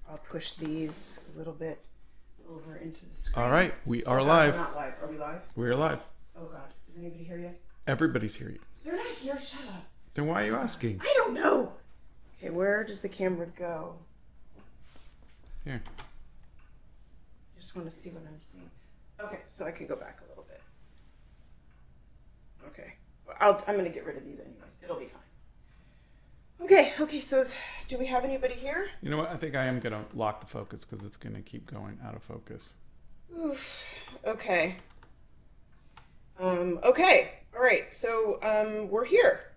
I'll push these a little bit over into the screen. All right, we are God, live. We're not live. Are we live? We're live. Oh God, is anybody here yet? Everybody's here. They're not here. Shut up. Then why are you asking? I don't know. Okay, where does the camera go? Here. I just want to see what I'm seeing. Okay, so I can go back a little bit. Okay, I'm going to get rid of these anyways. It'll be fine. Okay, so do we have anybody here? You know what? I think I am going to lock the focus because it's going to keep going out of focus. Oof. Okay. Okay. All right. So, we're here.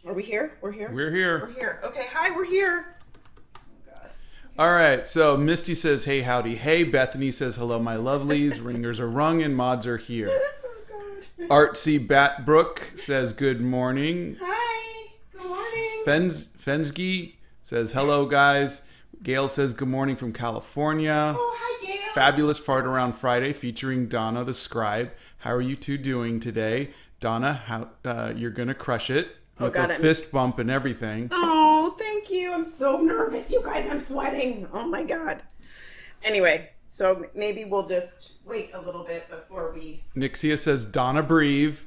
Are we here? We're here? We're here. We're here. Okay. Hi, we're here. Oh, God. All right. So Misty says, hey, howdy. Hey, Bethany says, hello, my lovelies. Ringers are rung and mods are here. Oh, God. Artsy Batbrook says, good morning. Hi. Good morning. Fensgy says, hello, guys. Gail says, good morning from California. Oh, hi, Gail. Fabulous Fart Around Friday featuring Donna the Scribe. How are you two doing today? Donna, how you're going to crush it with a fist bump and everything. Oh, thank you. I'm so nervous, you guys. I'm sweating. Oh, my God. Anyway, so maybe we'll just wait a little bit before we... Nixia says, Donna, breathe.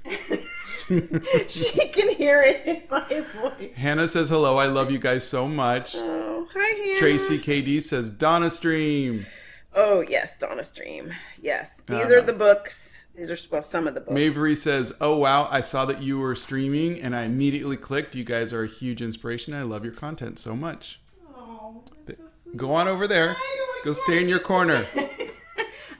She can hear it in my voice. Hannah says, hello. I love you guys so much. Oh, hi, Hannah. Tracy KD says, Donna Stream. Oh, yes, Donna Stream. Yes. These are the books. These are, well, some of the books. Mavery says, oh, wow. I saw that you were streaming and I immediately clicked. You guys are a huge inspiration. I love your content so much. Oh, that's so sweet. Go on over there. Go stay in your corner.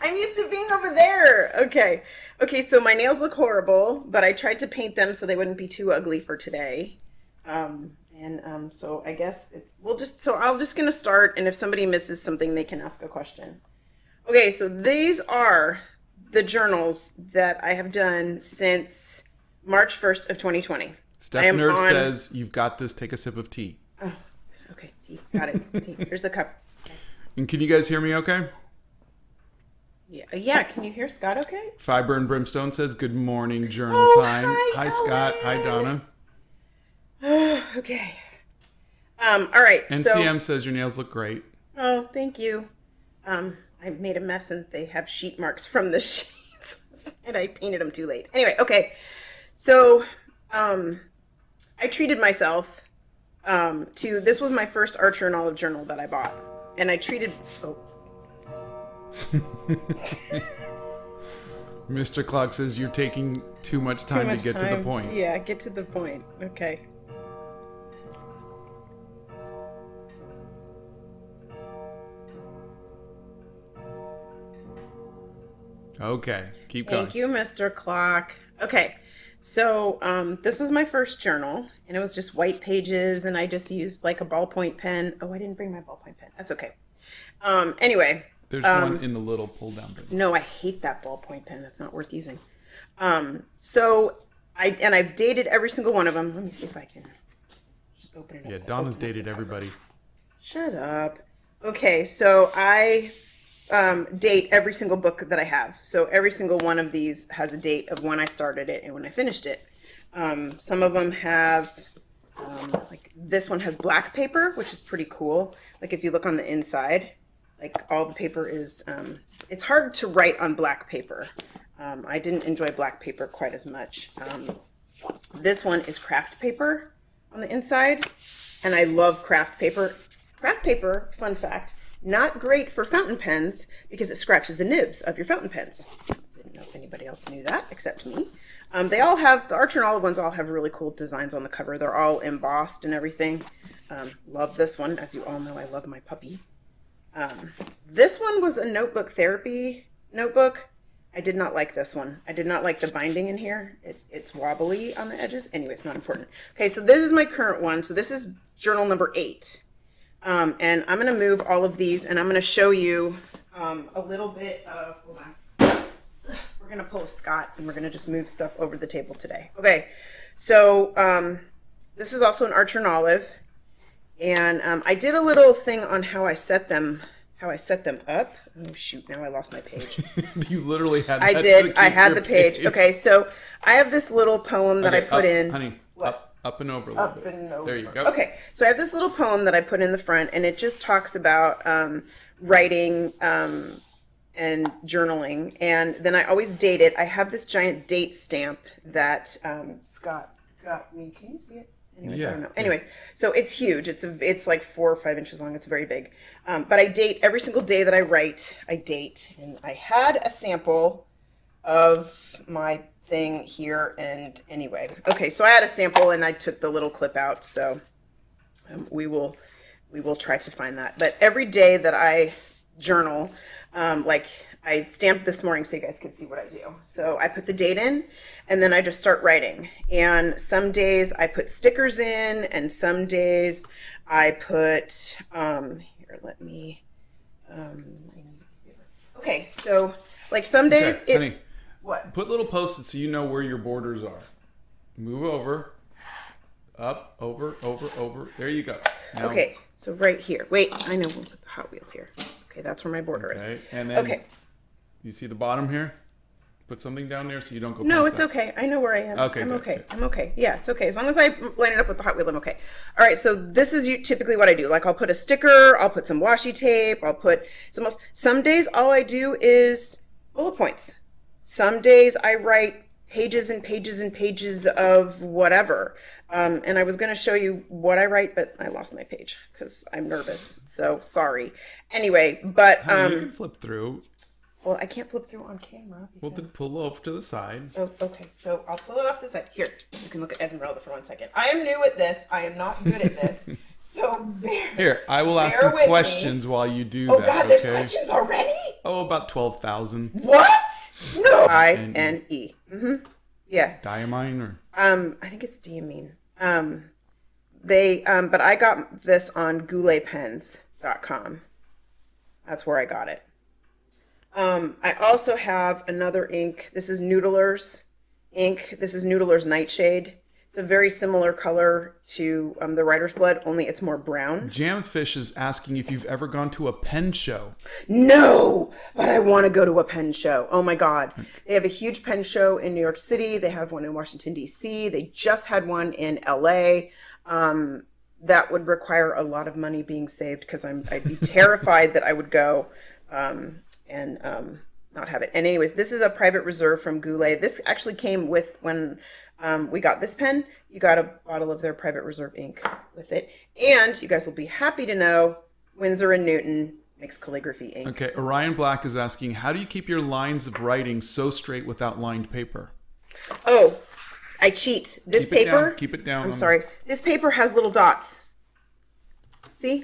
I'm used to being over there. Okay. Okay, so my nails look horrible, but I tried to paint them so they wouldn't be too ugly for today. So I guess I'm just going to start, and if somebody misses something, they can ask a question. Okay, so these are the journals that I have done since March 1st of 2020. Steph Nerd says, you've got this. Take a sip of tea. Oh, okay, tea. Got it. Tea. Here's the cup. Okay. And can you guys hear me okay? Yeah. Can you hear Scott okay? Fiber and Brimstone says, good morning, journal time. Hi, Scott. Hi, Donna. Okay. All right. NCM says, your nails look great. Oh, thank you. I made a mess and they have sheet marks from the sheets and I painted them too late. Anyway, okay. So, I treated myself, this was my first Archer and Olive journal that I bought. And I treated, Mr. Clock says, you're taking too much time to get to the point. Yeah, get to the point. Okay. Okay, keep going. Thank you, Mr. Clock. Okay, so this was my first journal, and it was just white pages, and I just used like a ballpoint pen. Oh, I didn't bring my ballpoint pen. That's okay. Anyway. There's one in the little pull-down bin. No, I hate that ballpoint pen. That's not worth using. So I've dated every single one of them. Let me see if I can just open it up. Yeah, Donna's dated everybody. Shut up. Okay, so I date every single book that I have. So every single one of these has a date of when I started it and when I finished it. Some of them have, like this one has black paper, which is pretty cool. Like if you look on the inside, like all the paper is, it's hard to write on black paper. I didn't enjoy black paper quite as much. This one is craft paper on the inside, and I love craft paper. Craft paper, fun fact, not great for fountain pens because it scratches the nibs of your fountain pens. Didn't know if anybody else knew that except me. They all have, the Archer and Olive ones all have really cool designs on the cover. They're all embossed and everything. Love this one. As you all know, I love my puppy. This one was a notebook therapy notebook. I did not like this one. I did not like the binding in here. It's wobbly on the edges. Anyway, it's not important. Okay, so this is my current one. So this is journal number 8. And I'm going to move all of these and I'm going to show you a little bit of, hold on. We're going to pull a Scott and we're going to just move stuff over the table today. Okay, so this is also an Archer and Olive. And I did a little thing on how I set them up. Oh shoot, now I lost my page. You literally had that. I did. I had the page. Okay, so I have this little poem that I put in. Honey, what? Up and over a little bit. And over. There you go. Okay, so I have this little poem that I put in the front, and it just talks about writing and journaling. And then I always date it. I have this giant date stamp that Scott got me. Can you see it? Anyways, I don't know. Anyways, so it's huge. It's like 4 or 5 inches long. It's very big. But I date every single day that I write. I date, and I had a sample of my thing here, and anyway, okay, so I had a sample and I took the little clip out, so we will try to find that. But every day that I journal, like I stamped this morning so you guys can see what I do. So I put the date in, and then I just start writing. And some days I put stickers in, and some days I put here, let me okay, so like some days honey, what? Put little post-its so you know where your borders are. Move over. Up, over. There you go. Now, okay, so right here. Wait, I know. We'll put the Hot Wheel here. Okay, that's where my border is. And then you see the bottom here? Put something down there so you don't go No, past it's that. okay. I know where I am. Okay, I'm good, okay. good. I'm okay. Yeah, it's okay. As long as I line it up with the Hot Wheel, I'm okay. All right, so this is typically what I do. Like I'll put a sticker, I'll put some washi tape, I'll put some days all I do is bullet points. Some days I write pages and pages and pages of whatever. And I was going to show you what I write, but I lost my page because I'm nervous. So sorry. Anyway, but you can flip through. well, I can't flip through on camera. Well, then pull off to the side. Oh, okay. So I'll pull it off to the side. Here, you can look at Esmeralda for 1 second. I am new at this. I am not good at this. So Here, I will ask some questions while you do that. Oh God, there's questions already? Oh, about 12,000. What? No. I-N-E. Mm-hmm. Yeah. Diamine or? I think it's diamine. But I got this on gouletpens.com. That's where I got it. I also have another ink. This is Noodler's ink. This is Noodler's Nightshade. It's a very similar color to the Writer's Blood, only it's more brown. Jamfish is asking if you've ever gone to a pen show. No, but I want to go to a pen show. Oh my God. They have a huge pen show in New York City. They have one in Washington, D.C. They just had one in L.A. That would require a lot of money being saved because I'd be terrified that I would go and not have it. And anyways, this is a private reserve from Goulet. This actually came with when we got this pen. You got a bottle of their private reserve ink with it. And you guys will be happy to know Winsor & Newton makes calligraphy ink. Okay, Orion Black is asking, how do you keep your lines of writing so straight without lined paper? Oh, I cheat. This paper. Keep it down. I'm sorry. This paper has little dots. See?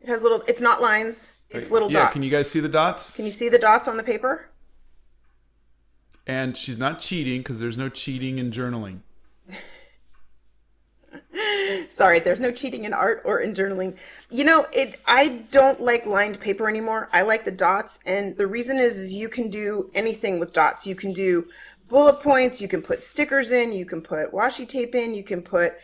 It has little, it's not lines. It's little dots. Yeah, can you guys see the dots? Can you see the dots on the paper? And she's not cheating because there's no cheating in journaling. Sorry, there's no cheating in art or in journaling. You know, I don't like lined paper anymore. I like the dots, and the reason is you can do anything with dots. You can do bullet points, you can put stickers in, you can put washi tape in, you can put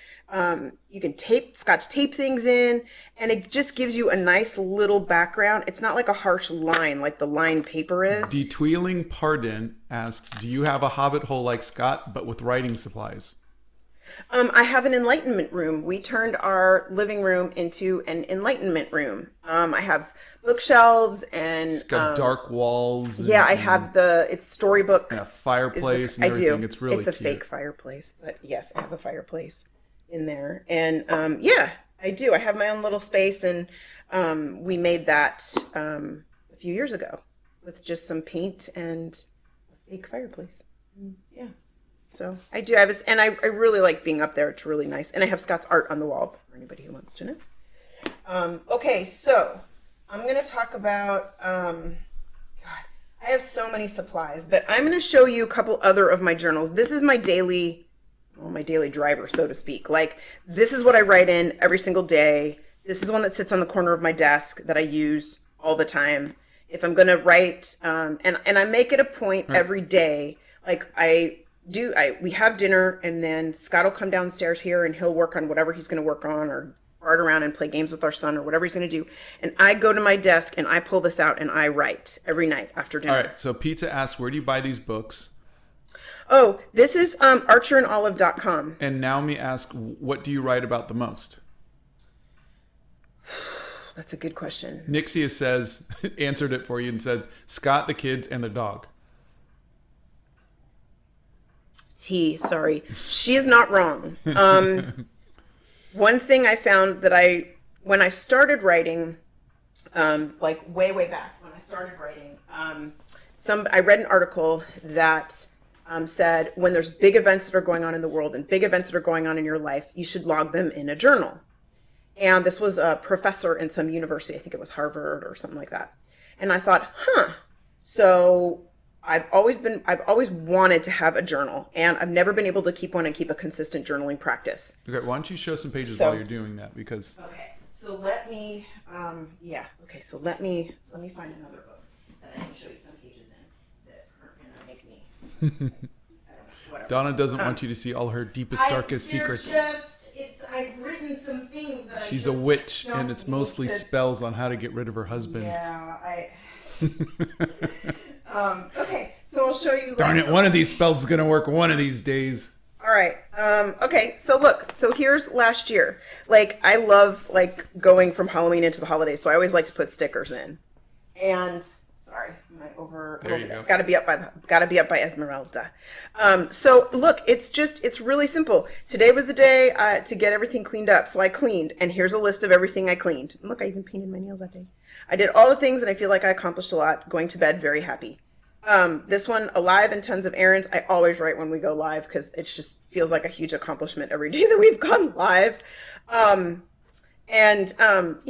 you can scotch tape things in, and it just gives you a nice little background. It's not like a harsh line like the lined paper is. Detweeling Pardon asks, do you have a hobbit hole like Scott but with writing supplies? I have an enlightenment room. We turned our living room into an enlightenment room. I have bookshelves and It's got dark walls. Yeah, I have it's storybook. And a fireplace and everything. I do. It's really It's a cute. fake fireplace, but yes, I have a fireplace in there. And yeah, I do. I have my own little space, and we made that a few years ago with just some paint and a fake fireplace. Yeah. So I do. I really like being up there. It's really nice. And I have Scott's art on the walls for anybody who wants to know. Okay, so I'm going to talk about, God, I have so many supplies, but I'm going to show you a couple other of my journals. This is my daily driver, so to speak. Like, this is what I write in every single day. This is one that sits on the corner of my desk that I use all the time. If I'm going to write, and I make it a point every day, like we have dinner, and then Scott will come downstairs here and he'll work on whatever he's going to work on, or fart around and play games with our son, or whatever he's going to do. And I go to my desk and I pull this out and I write every night after dinner. All right. So Pizza asks, where do you buy these books? Oh, this is archerandolive.com. And Naomi asks, what do you write about the most? That's a good question. Nixia says, answered it for you and said, Scott, the kids, and the dog. Sorry. She is not wrong. One thing I found that when I started writing, like way back when I started writing, I read an article that said when there's big events that are going on in the world and big events that are going on in your life, you should log them in a journal. And this was a professor in some university, I think it was Harvard or something like that. And I thought, so I've always wanted to have a journal, and I've never been able to keep one and keep a consistent journaling practice. Okay, why don't you show some pages while you're doing that? Because okay, so let me so let me find another book that I can show you some pages in that aren't gonna make me. I don't know, whatever. Donna doesn't want you to see all her deepest, darkest secrets. I've written some things that she's a witch, and it's mostly spells on how to get rid of her husband. Yeah, okay, so I'll show you. Darn it, one of these spells is going to work one of these days. All right. Okay, so look. So here's last year. Like, I love, like, going from Halloween into the holidays, so I always like to put stickers in. And, sorry, am I over? There you go. Gotta be up by Esmeralda. So look, it's really simple. Today was the day to get everything cleaned up, so I cleaned, and here's a list of everything I cleaned. And look, I even painted my nails that day. I did all the things, and I feel like I accomplished a lot. Going to bed very happy. This one, alive and tons of errands. I always write when we go live because it just feels like a huge accomplishment every day that we've gone live. You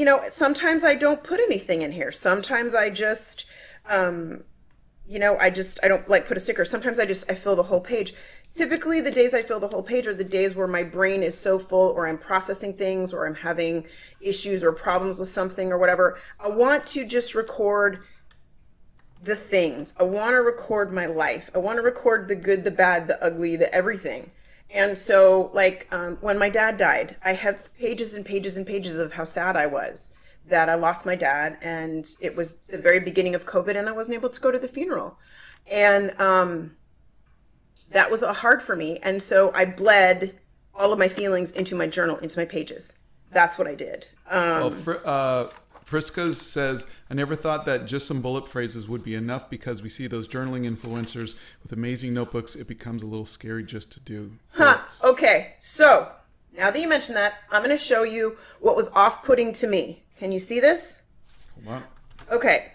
know, sometimes I don't put anything in here. Sometimes I just, you know, I don't like put a sticker. Sometimes I fill the whole page. Typically the days I fill the whole page are the days where my brain is so full, or I'm processing things, or I'm having issues or problems with something or whatever. I want to just record the things. I want to record my life. I want to record the good, the bad, the ugly, the everything. And so, like, when my dad died, I have pages and pages and pages of how sad I was that I lost my dad, and it was the very beginning of COVID, and I wasn't able to go to the funeral. And that was hard for me. And so I bled all of my feelings into my journal, into my pages. That's what I did. Friska says, I never thought that just some bullet phrases would be enough, because we see those journaling influencers with amazing notebooks. It becomes a little scary just to do. Okay, so now that you mentioned that, I'm going to show you what was off-putting to me. Can you see this? Hold on. Okay,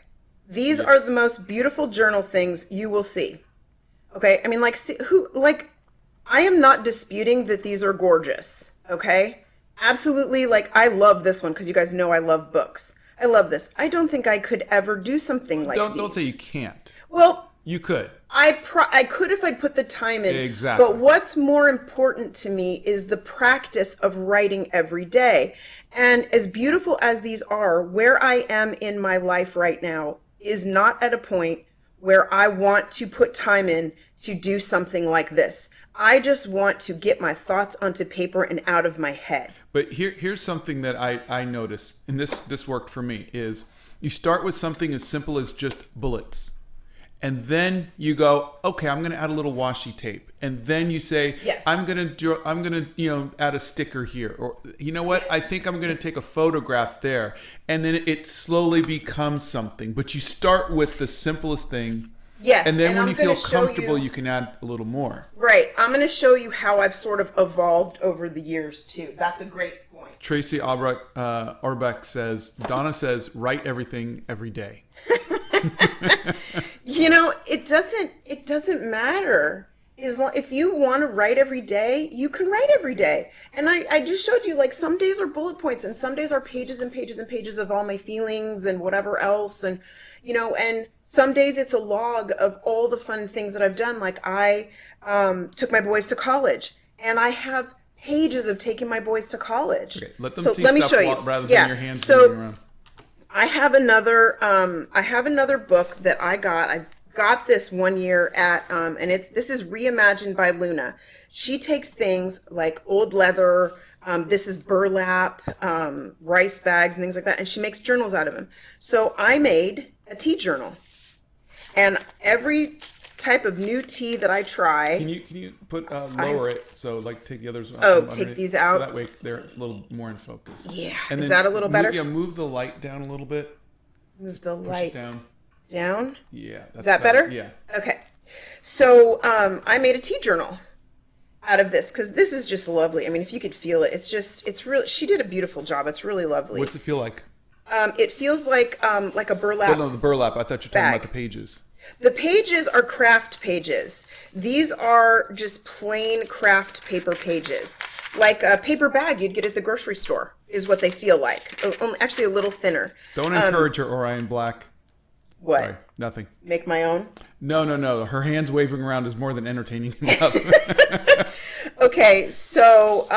these are the most beautiful journal things you will see. Okay, I mean, like, I am not disputing that these are gorgeous, okay? Absolutely, like, I love this one because you guys know I love books. I love this. I don't think I could ever do something like these. Don't say you can't. Well, you could. I could if I'd put the time in. Exactly. But what's more important to me is the practice of writing every day. And as beautiful as these are, where I am in my life right now is not at a point where I want to put time in to do something like this. I just want to get my thoughts onto paper and out of my head. But here's something that I noticed, and this worked for me, is you start with something as simple as just bullets. And then you go, okay, I'm going to add a little washi tape. And then you say, yes, I'm going to add a sticker here. Or, you know what? Yes, I think I'm going to take a photograph there. And then it slowly becomes something. But you start with the simplest thing. Yes. And then when you feel comfortable, you can add a little more. Right. I'm going to show you how I've sort of evolved over the years, too. That's a great point. Tracy Arbeck says, Donna says, write everything every day. You know, it doesn't matter. If you want to write every day, you can write every day. And I just showed you, like, some days are bullet points and some days are pages and pages and pages of all my feelings and whatever else. And, you know, and some days it's a log of all the fun things that I've done. Like, I took my boys to college, and I have pages of taking my boys to college. Okay, let them so see let me stuff show you. rather than your hands moving around. I have another book that I got this one year at, and this is reimagined by Luna. She takes things like old leather, this is burlap, rice bags and things like that, and she makes journals out of them. So I made a tea journal, and every type of new tea that I try. Can you put lower it so like take the others? Oh, take these out. So that way they're a little more in focus. Yeah. And is then that a little better? Yeah. Move the light down a little bit. Move the Push light it down. down. Yeah. That's Is that better? Yeah. Okay. So I made a tea journal out of this because this is just lovely. I mean, if you could feel it, it's really. She did a beautiful job. It's really lovely. What's it feel like? It feels like a burlap. Oh, no, the burlap. I thought you were talking bag. about the pages. The pages are craft pages. These are just plain craft paper pages. Like a paper bag you'd get at the grocery store is what they feel like. Actually, a little thinner. Don't encourage her, Orion Black. What? Sorry, nothing. Make my own? No. Her hands waving around is more than entertaining enough. Okay, so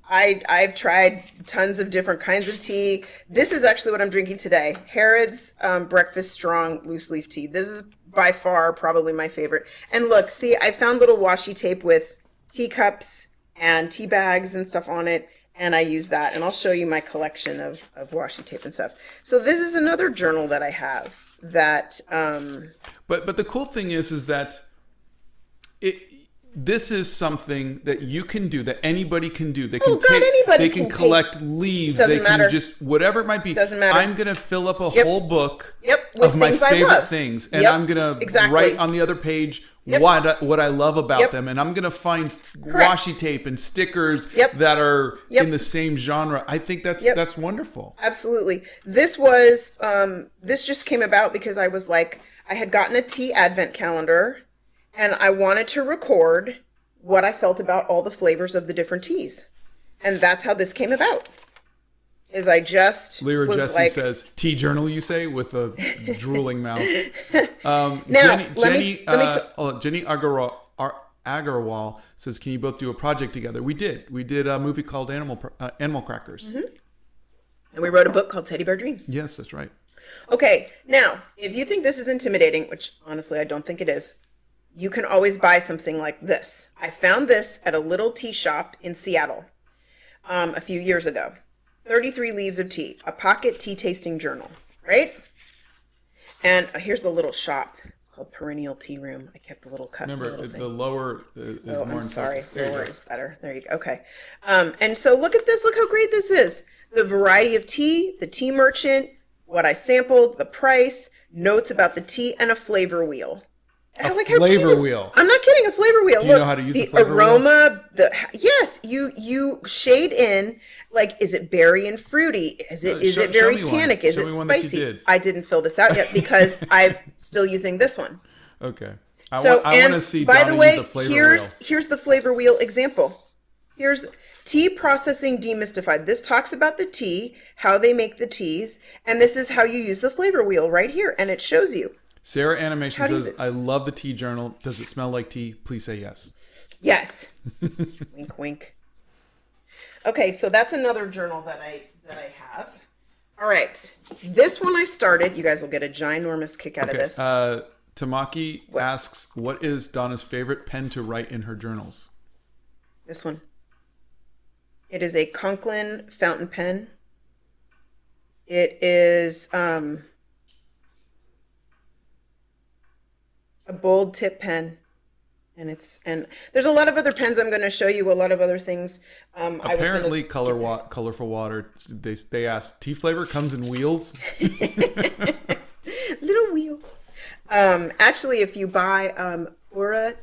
I've tried tons of different kinds of tea. This is actually what I'm drinking today. Harrod's Breakfast Strong Loose Leaf Tea. This is by far probably my favorite. And look, see, I found little washi tape with teacups and tea bags and stuff on it, and I use that. And I'll show you my collection of washi tape and stuff. So this is another journal that I have that... But the cool thing is that this is something that you can do, that anybody can do. They can anybody they can collect leaves. Doesn't they matter. can just whatever it might be. Doesn't matter. I'm gonna fill up a whole book with of my things I favorite love. things, and Yep, I'm gonna exactly. write on the other page what I love about them, and I'm gonna find washi tape and stickers that are in the same genre. I think that's wonderful. Absolutely. This was this just came about because I was like, I had gotten a tea advent calendar and I wanted to record what I felt about all the flavors of the different teas. And that's how this came about. Is I just Lyra was Jesse like, says, tea journal, you say, with a drooling mouth. Now, Jenny Agarwal says, can you both do a project together? We did. We did a movie called Animal Crackers. Mm-hmm. And we wrote a book called Teddy Bear Dreams. Yes, that's right. Okay, now, if you think this is intimidating, which honestly I don't think it is, you can always buy something like this. I found this at a little tea shop in Seattle a few years ago. 33 leaves of tea, a pocket tea tasting journal, right? And here's the little shop. It's called Perennial Tea Room. I kept the little cut. Remember, the lower is more I'm sorry. There Lower is better. There you go. Okay. And so look at this. Look how great this is. The variety of tea, the tea merchant, what I sampled, the price, notes about the tea, and a flavor wheel. Flavor wheel. I'm not kidding. A flavor wheel. Do you know how to use the flavor aroma? Yes, you shade in. Like, is it berry and fruity? Is it very tannic? Is it spicy? I didn't fill this out yet because I'm still using this one. Okay. I want to see. By the way, use a flavor wheel. Here's the flavor wheel example. Here's tea processing demystified. This talks about the tea, how they make the teas, and this is how you use the flavor wheel right here, and it shows you. Sarah Animation says, I love the tea journal. Does it smell like tea? Please say yes. Yes. Wink, wink. Okay, so that's another journal that I have. All right. This one I started. You guys will get a ginormous kick out of this. Tamaki asks, what is Donna's favorite pen to write in her journals? This one. It is a Conklin fountain pen. It is... a bold tip pen, and there's a lot of other pens. I'm going to show you a lot of other things. Apparently, colorful water. They asked, tea flavor comes in wheels. Little wheels. Actually, if you buy Pura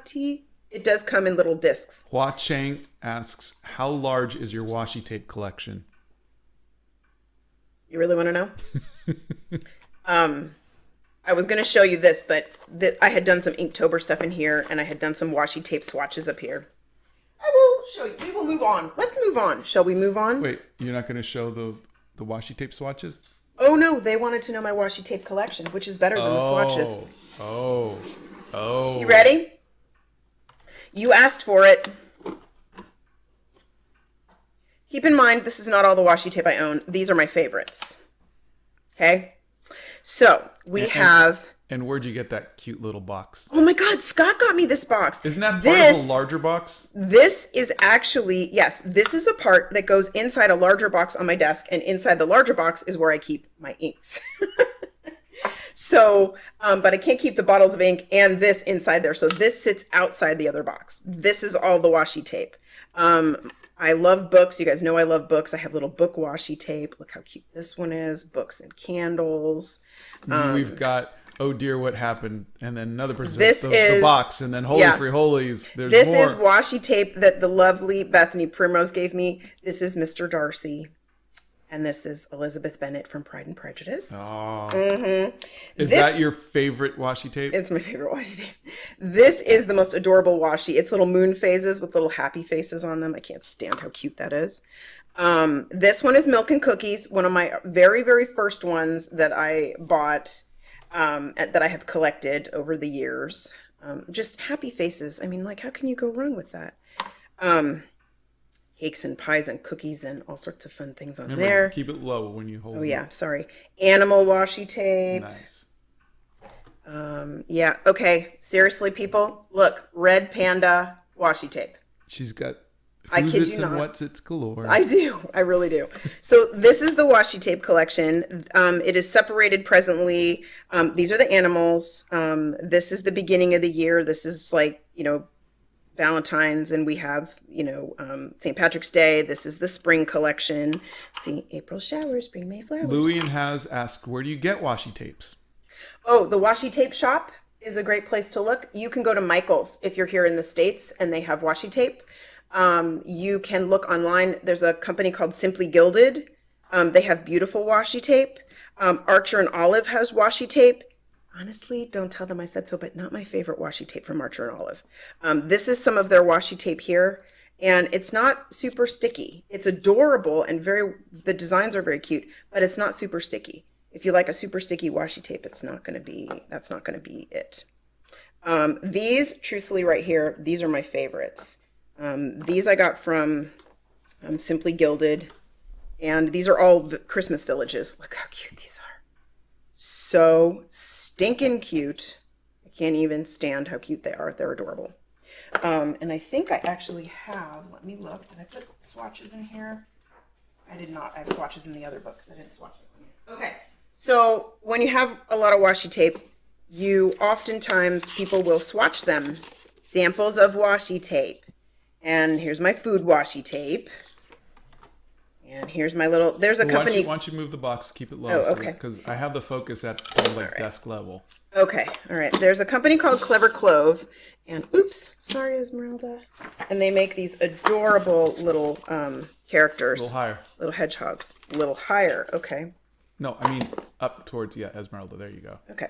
tea, it does come in little discs. Hua Chang asks, how large is your washi tape collection? You really want to know? I was going to show you this, but I had done some Inktober stuff in here, and I had done some washi tape swatches up here. I will show you. We will move on. Let's move on. Shall we move on? Wait, you're not going to show the washi tape swatches? Oh, no. They wanted to know my washi tape collection, which is better than the swatches. Oh. You ready? You asked for it. Keep in mind, this is not all the washi tape I own. These are my favorites. Okay? So, we have... And where'd you get that cute little box? Oh my God, Scott got me this box. Isn't that part of a larger box? This is actually, yes, this is a part that goes inside a larger box on my desk, and inside the larger box is where I keep my inks. So, but I can't keep the bottles of ink and this inside there. So this sits outside the other box. This is all the washi tape. I love books. You guys know I love books. I have little book washi tape. Look how cute this one is. Books and candles. We've got Oh Dear What Happened, and then another person This the is box, and then Holy yeah. Free Holies. There's This more. is washi tape that the lovely Bethany Primrose gave me. This is Mr. Darcy. And this is Elizabeth Bennet from Pride and Prejudice. Oh. Mm-hmm. Is that your favorite washi tape? It's my favorite washi tape. This is the most adorable washi. It's little moon phases with little happy faces on them. I can't stand how cute that is. This one is Milk and Cookies, one of my very, very first ones that I bought, that I have collected over the years. Just happy faces. I mean, like, how can you go wrong with that? Cakes and pies and cookies and all sorts of fun things on Remember, there. keep it low when you hold Oh it. yeah, sorry. Animal washi tape. Nice. Yeah, okay. Seriously, people, look, red panda washi tape. She's got I kid who's you its and not. what's its galore. I do. I really do. So this is the washi tape collection. It is separated presently. These are the animals. This is the beginning of the year. This is like, Valentine's, and we have, St. Patrick's Day. This is the spring collection. See, April showers, spring May flowers. Louis and Has asked, where do you get washi tapes? Oh, the washi tape shop is a great place to look. You can go to Michael's if you're here in the States and they have washi tape. You can look online. There's a company called Simply Gilded. They have beautiful washi tape. Archer and Olive has washi tape. Honestly, don't tell them I said so, but not my favorite washi tape from Archer and Olive. This is some of their washi tape here, and it's not super sticky. It's adorable and the designs are very cute, but it's not super sticky. If you like a super sticky washi tape, that's not going to be it. These, truthfully right here, these are my favorites. These I got from Simply Gilded, and these are all Christmas villages. Look how cute these are. So stinking cute. I can't even stand how cute they are. They're adorable. And I think I actually have, let me look. Did I put swatches in here? I did not. I have swatches in the other book because I didn't swatch them. Okay. So when you have a lot of washi tape, oftentimes people will swatch them. Samples of washi tape. And here's my food washi tape. And here's my little, there's a company. Why don't you move the box, keep it low. Oh, okay. Because I have the focus at desk level. Okay, all right. There's a company called Clever Clove. And oops, sorry, Esmeralda. And they make these adorable little characters. A little higher. Little hedgehogs. A little higher, okay. No, I mean up towards, Esmeralda. There you go. Okay.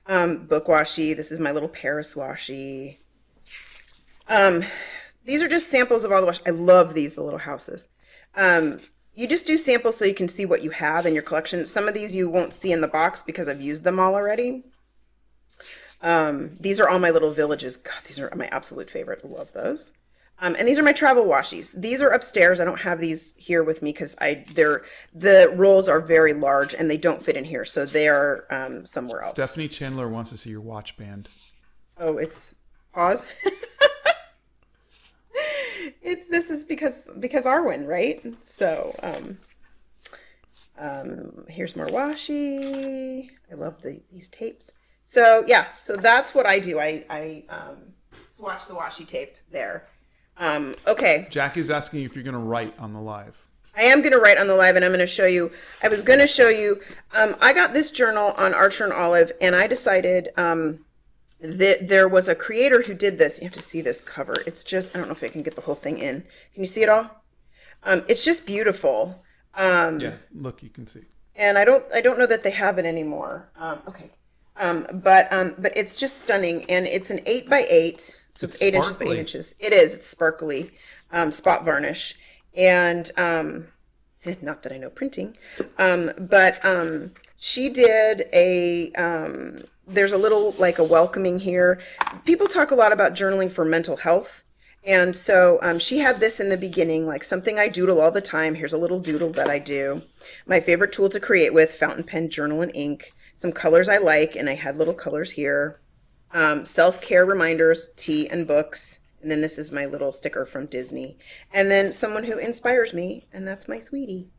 Book washi. This is my little Paris washi. These are just samples of all the washi. I love these, the little houses. You just do samples so you can see what you have in your collection. Some of these you won't see in the box because I've used them all already. These are all my little villages. God, these are my absolute favorite. I love those. And these are my travel washis. These are upstairs. I don't have these here with me because the rolls are very large and they don't fit in here. So they are somewhere else. Stephanie Chandler wants to see your watch band. Oh, it's pause. This is because Arwen, right? So here's more washi. I love these tapes. So yeah, so that's what I do. I swatch the washi tape there. Okay. Jackie's asking if you're going to write on the live. I am going to write on the live, and I'm going to show you. I was going to show you. I got this journal on Archer and Olive, and I decided there was a creator who did this. You have to see this cover. It's just, I don't know if I can get the whole thing in. Can you see it all? It's just beautiful. Yeah, look, you can see. And I don't know that they have it anymore. Okay. But it's just stunning, and it's an 8x8, so it's 8 inches by 8 inches. It is. It's sparkly, spot varnish, and not that I know printing, but she did a. There's a little like a welcoming here. People talk a lot about journaling for mental health. And so she had this in the beginning, like something I doodle all the time. Here's a little doodle that I do. My favorite tool to create with, fountain pen, journal, and ink. Some colors I like, and I had little colors here. Self-care reminders, tea, and books. And then this is my little sticker from Disney. And then someone who inspires me, and that's my sweetie.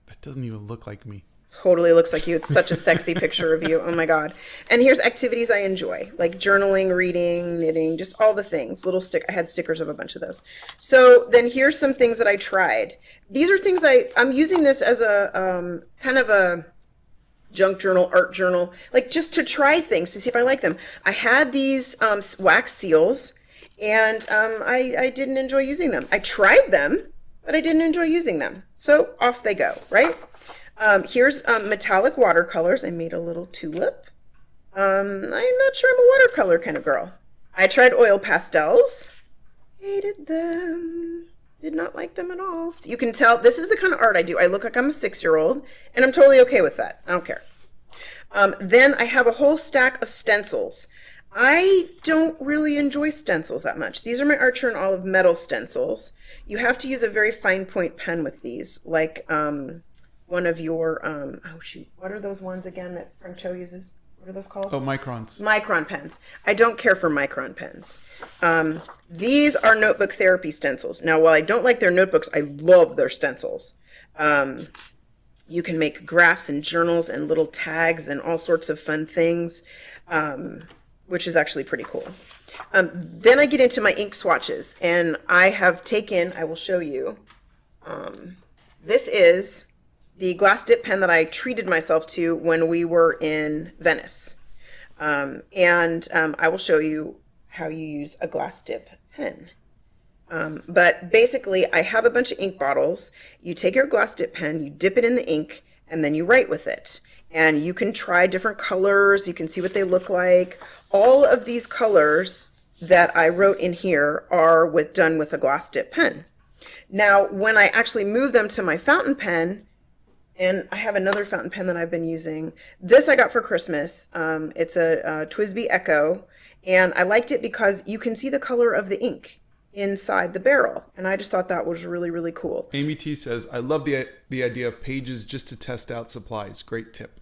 That doesn't even look like me. Totally looks like you. It's such a sexy picture of you. Oh my God. And here's activities I enjoy, like journaling, reading, knitting, just all the things. I had stickers of a bunch of those. So then here's some things that I tried. These are things I'm using this as a kind of a junk journal, art journal, like just to try things to see if I like them. I had these wax seals, and I didn't enjoy using them. I tried them, but I didn't enjoy using them. So off they go, right? Here's metallic watercolors. I made a little tulip. I'm not sure I'm a watercolor kind of girl. I tried oil pastels. Hated them. Did not like them at all. So you can tell this is the kind of art I do. I look like I'm a 6-year-old, and I'm totally okay with that. I don't care. Then I have a whole stack of stencils. I don't really enjoy stencils that much. These are my Archer and Olive metal stencils. You have to use a very fine point pen with these, like one of your, oh shoot, what are those ones again that Frank Cho uses? What are those called? Oh, microns. Micron pens. I don't care for micron pens. These are notebook therapy stencils. Now, while I don't like their notebooks, I love their stencils. You can make graphs and journals and little tags and all sorts of fun things, which is actually pretty cool. Then I get into my ink swatches, and I will show you. This is the glass dip pen that I treated myself to when we were in Venice. I will show you how you use a glass dip pen. But basically, I have a bunch of ink bottles. You take your glass dip pen, you dip it in the ink, and then you write with it. And you can try different colors. You can see what they look like. All of these colors that I wrote in here are done with a glass dip pen. Now, when I actually move them to my fountain pen, and I have another fountain pen that I've been using. This I got for Christmas. It's a TWSBI Echo, and I liked it because you can see the color of the ink inside the barrel, and I just thought that was really, really cool. Amy T says, I love the idea of pages just to test out supplies. Great tip.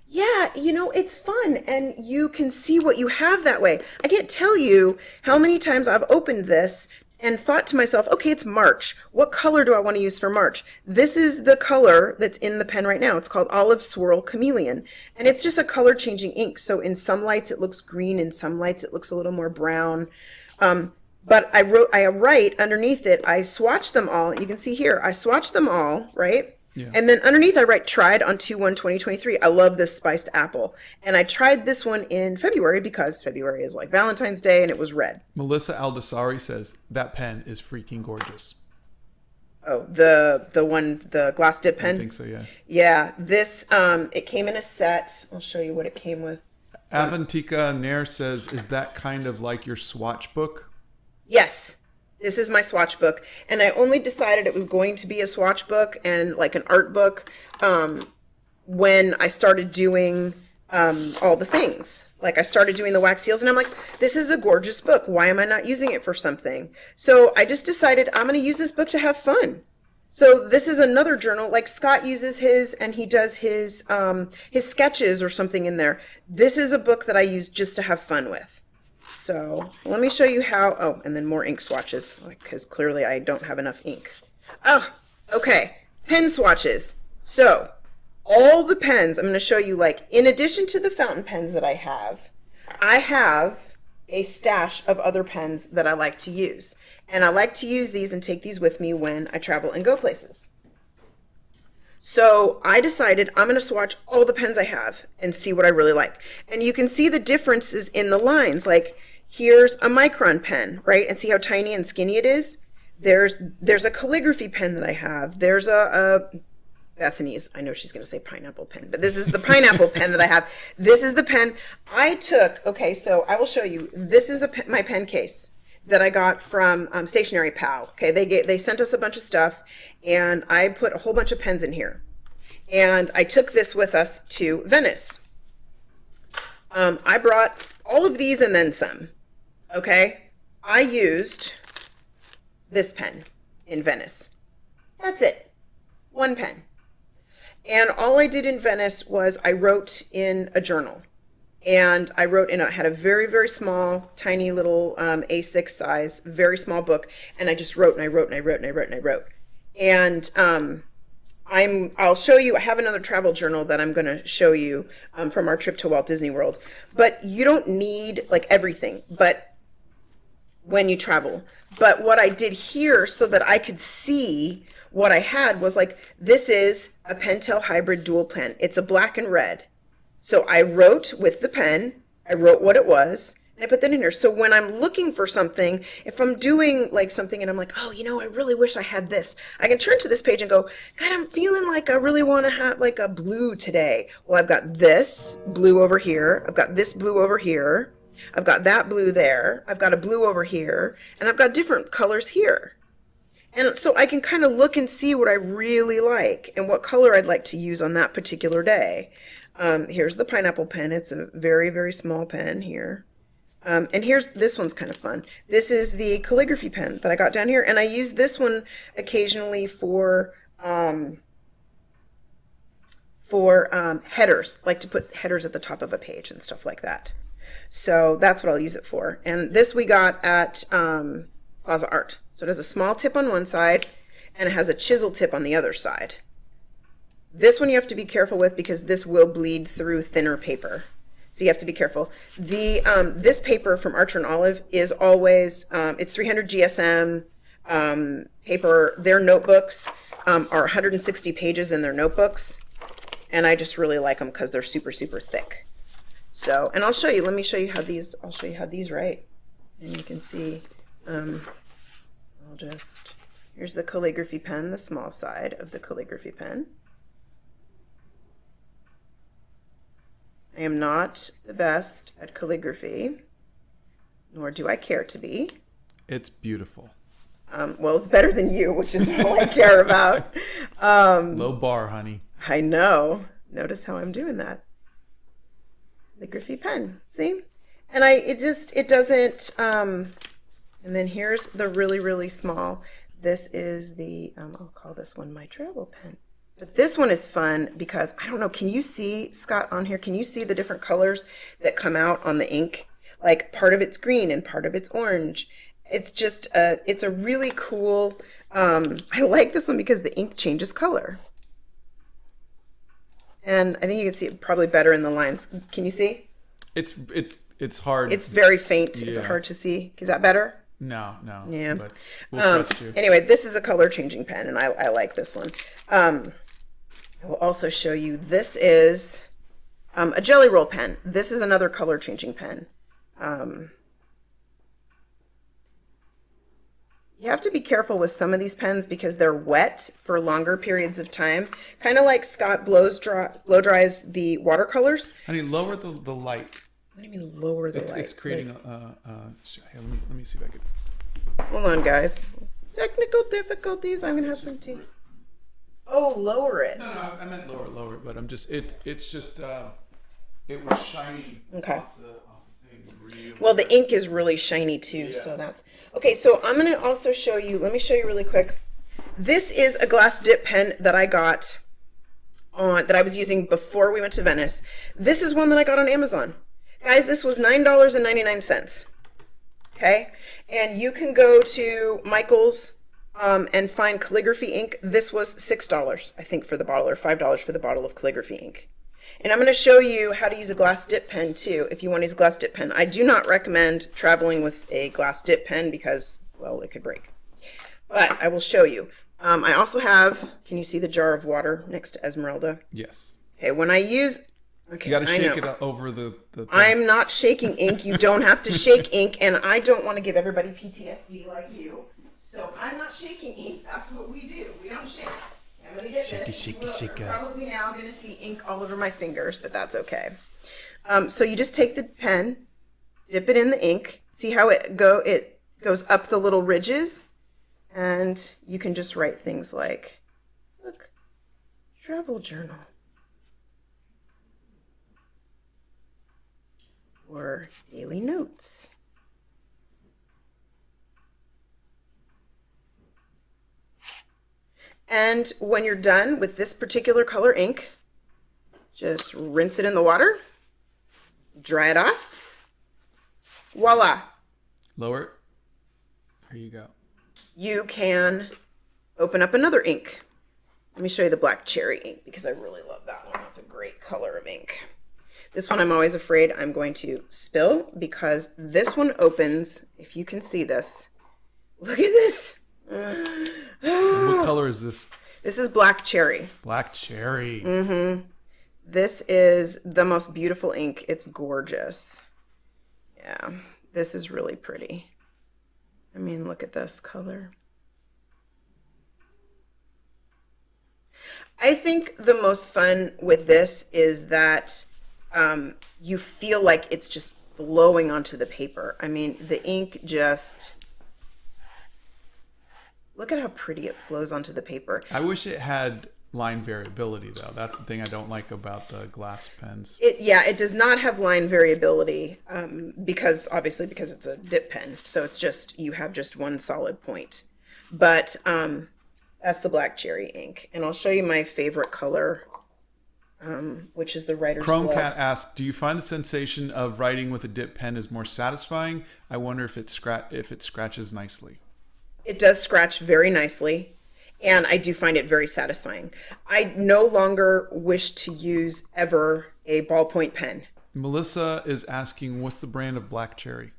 Yeah, it's fun, and you can see what you have that way. I can't tell you how many times I've opened this and thought to myself, okay, it's March. What color do I want to use for March? This is the color that's in the pen right now. It's called Olive Swirl Chameleon. And it's just a color changing ink. So in some lights it looks green, in some lights it looks a little more brown. But I write underneath it, I swatch them all. You can see here, I swatch them all, right? Yeah. And then underneath I write tried on 2/1/2023. I love this spiced apple. And I tried this one in February because February is like Valentine's Day and it was red. Melissa Aldasari says, that pen is freaking gorgeous. Oh, the glass dip pen? I think so, yeah. Yeah, this, it came in a set. I'll show you what it came with. Avantika Nair says, is that kind of like your swatch book? Yes. This is my swatch book, and I only decided it was going to be a swatch book and like an art book when I started doing all the things. Like I started doing the wax seals, and I'm like, this is a gorgeous book. Why am I not using it for something? So I just decided I'm going to use this book to have fun. So this is another journal, like Scott uses his, and he does his sketches or something in there. This is a book that I use just to have fun with. So let me show you how, oh, and then more ink swatches, because clearly I don't have enough ink. Oh, okay, pen swatches. So all the pens, I'm going to show you, like, in addition to the fountain pens that I have a stash of other pens that I like to use. And I like to use these and take these with me when I travel and go places. So I decided I'm going to swatch all the pens I have and see what I really like. And you can see the differences in the lines. Like here's a micron pen, right? And see how tiny and skinny it is? There's a calligraphy pen that I have. There's a Bethany's, I know she's going to say pineapple pen, but this is the pineapple pen that I have. This is the pen I took. Okay, so I will show you. This is my pen case that I got from Stationery Pal. Okay, they sent us a bunch of stuff, and I put a whole bunch of pens in here. And I took this with us to Venice. I brought all of these and then some. Okay, I used this pen in Venice. That's it. One pen. And all I did in Venice was I wrote in a journal. And I wrote in had a very, very small, tiny little A6 size, very small book. And I just wrote and I wrote and I wrote and I wrote and I wrote. And I'll show you. I have another travel journal that I'm going to show you from our trip to Walt Disney World. But you don't need like everything, but when you travel. But what I did here so that I could see what I had was like, this is a Pentel Hybrid Dual Pen. It's a black and red. So I wrote with the pen, I wrote what it was, and I put that in here. So when I'm looking for something, if I'm doing like something and I'm like, oh, I really wish I had this, I can turn to this page and go, God, I'm feeling like I really want to have like a blue today. Well, I've got this blue over here. I've got this blue over here. I've got that blue there. I've got a blue over here. And I've got different colors here. And so I can kind of look and see what I really like and what color I'd like to use on that particular day. Here's the pineapple pen. It's a very, very small pen here. And this one's kind of fun. This is the calligraphy pen that I got down here. And I use this one occasionally for headers, like to put headers at the top of a page and stuff like that. So that's what I'll use it for. And this we got at Plaza Art. So it has a small tip on one side and it has a chisel tip on the other side. This one you have to be careful with because this will bleed through thinner paper. So you have to be careful. This paper from Archer and Olive is always, it's 300 GSM paper. Their notebooks are 160 pages in their notebooks. And I just really like them because they're super, super thick. So, and I'll show you, let me show you how I'll show you how these write. And you can see, here's the calligraphy pen, the small side of the calligraphy pen. I am not the best at calligraphy, nor do I care to be. It's beautiful. Well, it's better than you, which is all I care about. Low bar, honey. I know. Notice how I'm doing that. Calligraphy pen, see? And it doesn't, and then here's the really, really small. This is the, I'll call this one my travel pen. But this one is fun because, I don't know, can you see, Scott, on here, can you see the different colors that come out on the ink? Like part of it's green and part of it's orange. It's just, it's a really cool, I like this one because the ink changes color. And I think you can see it probably better in the lines. Can you see? It's hard. It's very faint. Yeah. It's hard to see. Is that better? No. Yeah. But we'll trust you. Anyway, this is a color changing pen, and I like this one. I will also show you. This is a Jelly Roll pen. This is another color changing pen. You have to be careful with some of these pens because they're wet for longer periods of time. Kind of like Scott blow dries the watercolors. Honey, lower the light. What do you mean lower the light? It's creating here, let me see if I can. Hold on, guys. Technical difficulties. I'm gonna have some tea. Oh, lower it. No, I meant lower it, but I'm just it was shiny. Okay. Off the thing. Really well, the ink is really shiny too, yeah. so that's okay. So I'm gonna also show you. Let me show you really quick. This is a glass dip pen that I got that I was using before we went to Venice. This is one that I got on Amazon. Guys, this was $9.99. Okay, and you can go to Michael's and find calligraphy ink. This was $6, I think, for the bottle, or $5 for the bottle of calligraphy ink. And I'm going to show you how to use a glass dip pen too, if you want to use a glass dip pen. I do not recommend traveling with a glass dip pen because, well, it could break. But I will show you. I also have, can you see the jar of water next to Esmeralda? Yes. Okay, when I use... Okay, you got to shake it over the thing. I'm not shaking ink. You don't have to shake ink, and I don't want to give everybody PTSD like you. So I'm not shaking ink. That's what we do. We don't shake. I'm going to get this. Shake. Probably now going to see ink all over my fingers, but that's okay. So you just take the pen, dip it in the ink. See how it goes up the little ridges, and you can just write things like, look, travel journal. Or daily notes. And when you're done with this particular color ink, just rinse it in the water, dry it off, voila. Lower it. There you go. You can open up another ink. Let me show you the black cherry ink because I really love that one. That's a great color of ink. This one I'm always afraid I'm going to spill because this one opens, if you can see this. Look at this. What color is this? This is black cherry. Black cherry. This is the most beautiful ink. It's gorgeous. Yeah, this is really pretty. I mean, look at this color. I think the most fun with this is that you feel like it's just flowing onto the paper. I mean, the ink just, look at how pretty it flows onto the paper. I wish it had line variability, though. That's the thing I don't like about the glass pens. It does not have line variability because it's a dip pen. So it's just, you have just one solid point. But that's the black cherry ink. And I'll show you my favorite color, which is the writer's blood. Chromecat asks, do you find the sensation of writing with a dip pen is more satisfying? I wonder if it scratches nicely. It does scratch very nicely, and I do find it very satisfying. I no longer wish to use ever a ballpoint pen. Melissa is asking, what's the brand of black cherry?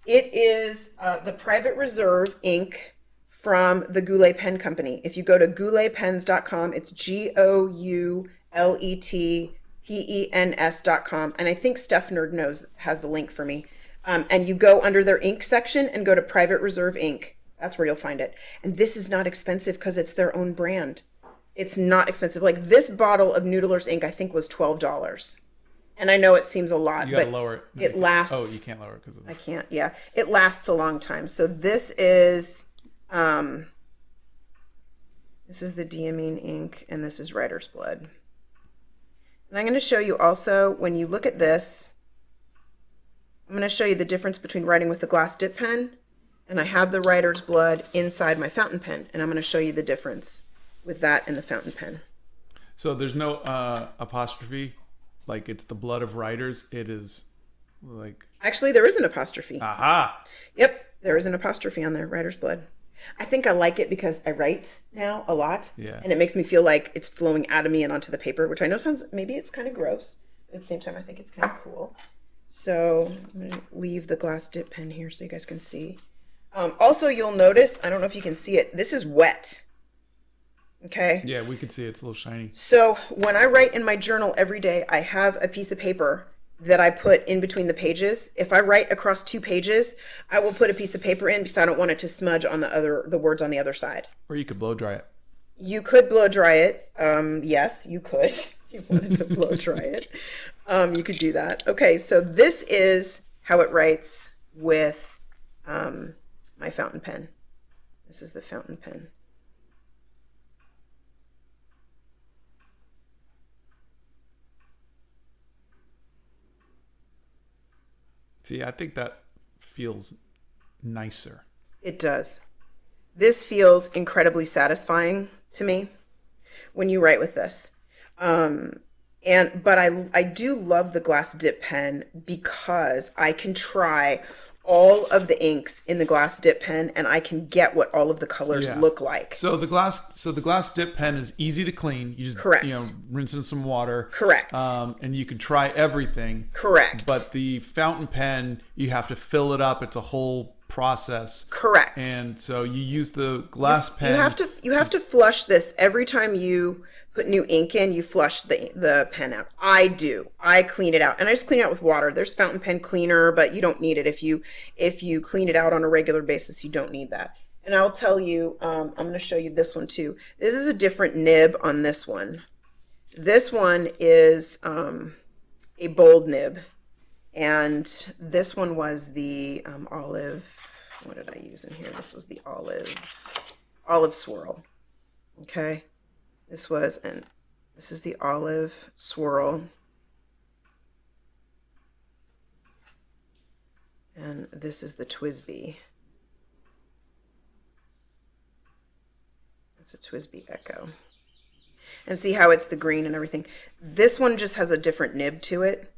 It is the Private Reserve ink from the Goulet Pen Company. If you go to gouletpens.com, it's GOULETPENS.com, and I think Steph Nerd Knows has the link for me. And you go under their ink section and go to Private Reserve ink. That's where you'll find it. And this is not expensive because it's their own brand. It's not expensive. Like this bottle of Noodler's ink, I think was $12. And I know it seems a lot, You gotta but lower it. it lasts. Oh, you can't lower it because of I can't. Yeah, it lasts a long time. So this is the Diamine ink, and this is Writer's Blood. And I'm going to show you also, when you look at this, I'm going to show you the difference between writing with the glass dip pen, and I have the Writer's Blood inside my fountain pen, and I'm going to show you the difference with that and the fountain pen. So there's no apostrophe, like it's the blood of writers. It is like... Actually, there is an apostrophe. Aha! Yep, there is an apostrophe on there, Writer's Blood. I think I like it because I write now a lot, and it makes me feel like it's flowing out of me and onto the paper, which I know sounds, maybe it's kind of gross, but at the same time I think it's kind of cool. So I'm going to leave the glass dip pen here so you guys can see. Also, you'll notice, I don't know if you can see it, this is wet. Okay? Yeah, we can see it's a little shiny. So when I write in my journal every day, I have a piece of paper that I put in between the pages. If I write across 2 pages, I will put a piece of paper in because I don't want it to smudge on the words on the other side. Or you could blow dry it. You could blow dry it. Yes, you could. If you wanted to blow dry it, you could do that. Okay, so this is how it writes with my fountain pen. This is the fountain pen. See, I think that feels nicer. It does. This feels incredibly satisfying to me when you write with this. But I do love the glass dip pen because I can try all of the inks in the glass dip pen and I can get what all of the colors look like. So the glass dip pen is easy to clean. You just rinse in some water. Correct. And you can try everything. Correct. But the fountain pen, you have to fill it up. It's a whole process. Correct. And so you use the glass pen. You have to flush this every time you put new ink in. You flush the pen out. I do. I clean it out, and I just clean it out with water. There's fountain pen cleaner, but you don't need it if you clean it out on a regular basis. You don't need that. And I'll tell you, I'm going to show you this one too. This is a different nib on this one. This one is a bold nib. And this one was the olive, what did I use in here? This was the olive swirl. Okay. This is the olive swirl. And this is the Twisby. That's a Twisby Echo. And see how it's the green and everything. This one just has a different nib to it.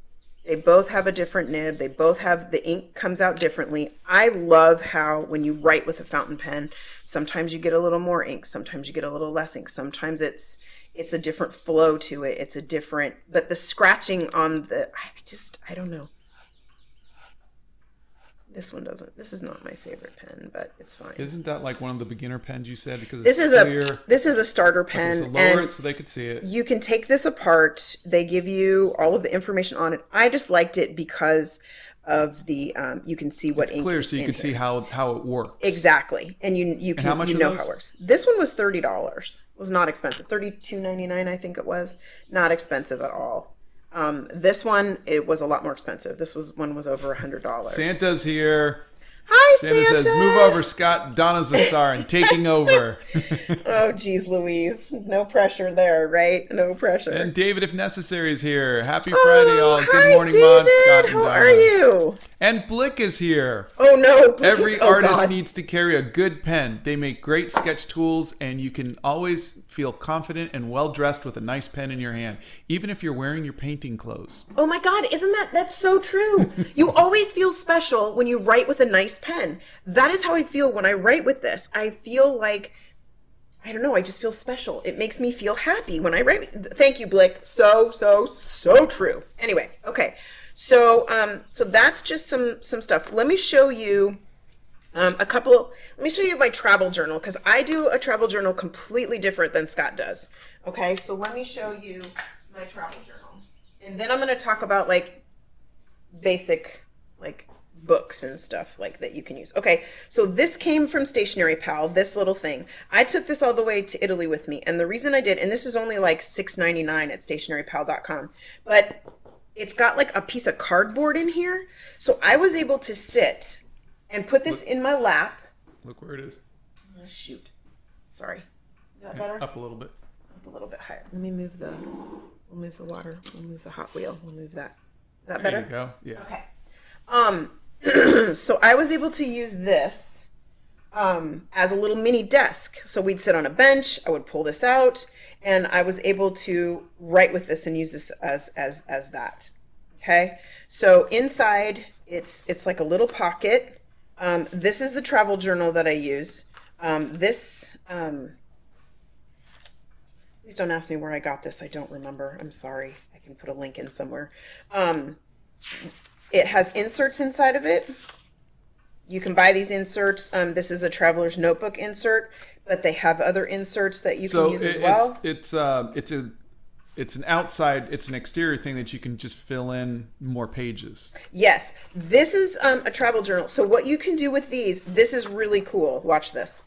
They both have a different nib. They both have, the ink comes out differently. I love how when you write with a fountain pen, sometimes you get a little more ink, sometimes you get a little less ink. Sometimes it's a different flow to it. It's a different, but the scratching on the, I don't know. This one doesn't. This is not my favorite pen, but it's fine. Isn't that like one of the beginner pens you said? Because this it's is clear. This is a starter pen. Okay, so lower it so they could see it. You can take this apart. They give you all of the information on it. I just liked it because of the you can see what ink clear, is so you in can see here. how it works. Exactly, and you can how much know are how those? it works. This one was $30. It was not expensive. $32.99 I think it was. Not expensive at all. This one, it was a lot more expensive. One was over $100. Santa's here. Hi, Santa Santa. says, "Move over, Scott. Donna's the star and taking over." Oh, geez, Louise. No pressure there, right? No pressure. And David, if necessary, is here. Happy Friday, all. Hi, Good morning, David. Mod, Scott, and How Donna. are you? And Blick is here. Oh, no. Please. Every Oh, artist God. needs to carry a good pen. They make great sketch tools, and you can always feel confident and well dressed with a nice pen in your hand, even if you're wearing your painting clothes. Oh, my God. That's so true. You always feel special when you write with a nice pen. That is how I feel when I write with this. I feel like, I don't know, I just feel special. It makes me feel happy when I write. Thank you, Blick. So true. Anyway, okay. So that's just some stuff. Let me show you let me show you my travel journal, because I do a travel journal completely different than Scott does. Okay, so let me show you my travel journal. And then I'm going to talk about like basic like books and stuff like that you can use. Okay, so this came from Stationery Pal, this little thing. I took this all the way to Italy with me, and the reason I did, and this is only like $6.99 at stationerypal.com, but it's got like a piece of cardboard in here, so I was able to sit and put this in my lap. Look where it is. Oh, shoot. Sorry. Is that better? Up a little bit. Up a little bit higher. Let me move we'll move the water. We'll move the hot wheel. We'll move that. Is that better? There you go. Yeah. Okay. So I was able to use this as a little mini desk. So we'd sit on a bench, I would pull this out, and I was able to write with this and use this as that. Okay. So inside it's like a little pocket. This is the travel journal that I use. Please don't ask me where I got this. I don't remember. I'm sorry. I can put a link in somewhere. It has inserts inside of it. You can buy these inserts. This is a traveler's notebook insert, but they have other inserts that you can use as well. It's an outside, it's an exterior thing that you can just fill in more pages. Yes, this is a travel journal. So what you can do with these, this is really cool. Watch this.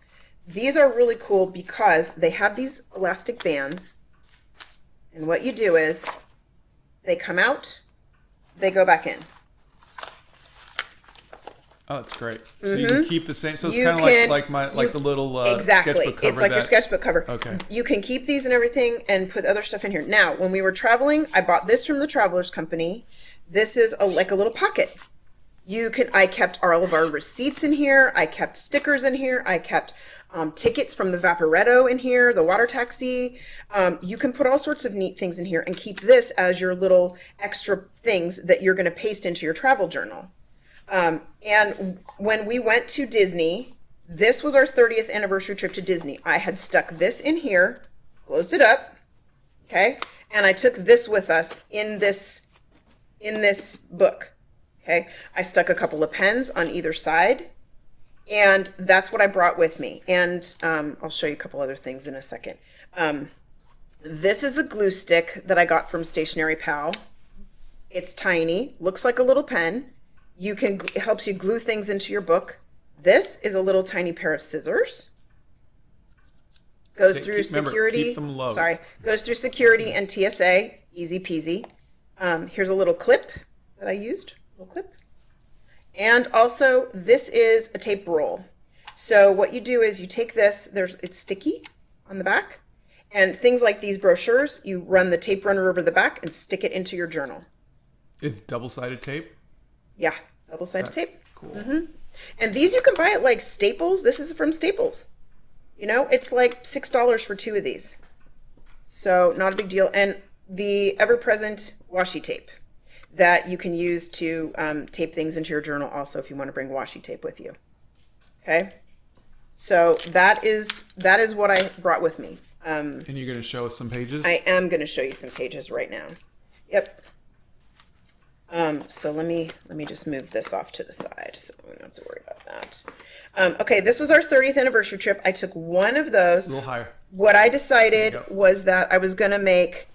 These are really cool because they have these elastic bands. And what you do is they come out, they go back in. Oh, that's great. So you can keep the same. So it's You kind of can- like the little Exactly. sketchbook cover. It's like your sketchbook cover. Okay. You can keep these and everything and put other stuff in here. Now, when we were traveling, I bought this from the Travelers Company. This is like a little pocket. I kept all of our receipts in here. I kept stickers in here. I kept tickets from the Vaporetto in here, the water taxi. You can put all sorts of neat things in here and keep this as your little extra things that you're going to paste into your travel journal. And when we went to Disney, this was our 30th anniversary trip to Disney. I had stuck this in here, closed it up, okay? And I took this with us in this book, okay? I stuck a couple of pens on either side, and that's what I brought with me. And I'll show you a couple other things in a second. This is a glue stick that I got from Stationery Pal. It's tiny, looks like a little pen. It helps you glue things into your book. This is a little tiny pair of scissors. Goes through security. Keep them low. Sorry, goes through security and TSA. Easy peasy. Here's a little clip that I used. Little clip. And also, this is a tape roll. So what you do is you take this. It's sticky on the back, and things like these brochures, you run the tape runner over the back and stick it into your journal. It's double-sided tape. Yeah, double-sided tape. Cool. And these you can buy at like Staples. This is from Staples. You know, it's like $6 for 2 of these. So not a big deal. And the ever-present washi tape. that you can use to tape things into your journal also if you want to bring washi tape with you. Okay? So that is what I brought with me. And you're going to show us some pages? I am going to show you some pages right now. Yep. So let me just move this off to the side so we don't have to worry about that. Okay, this was our 30th anniversary trip. I took one of those. A little higher. What I decided was that I was going to make,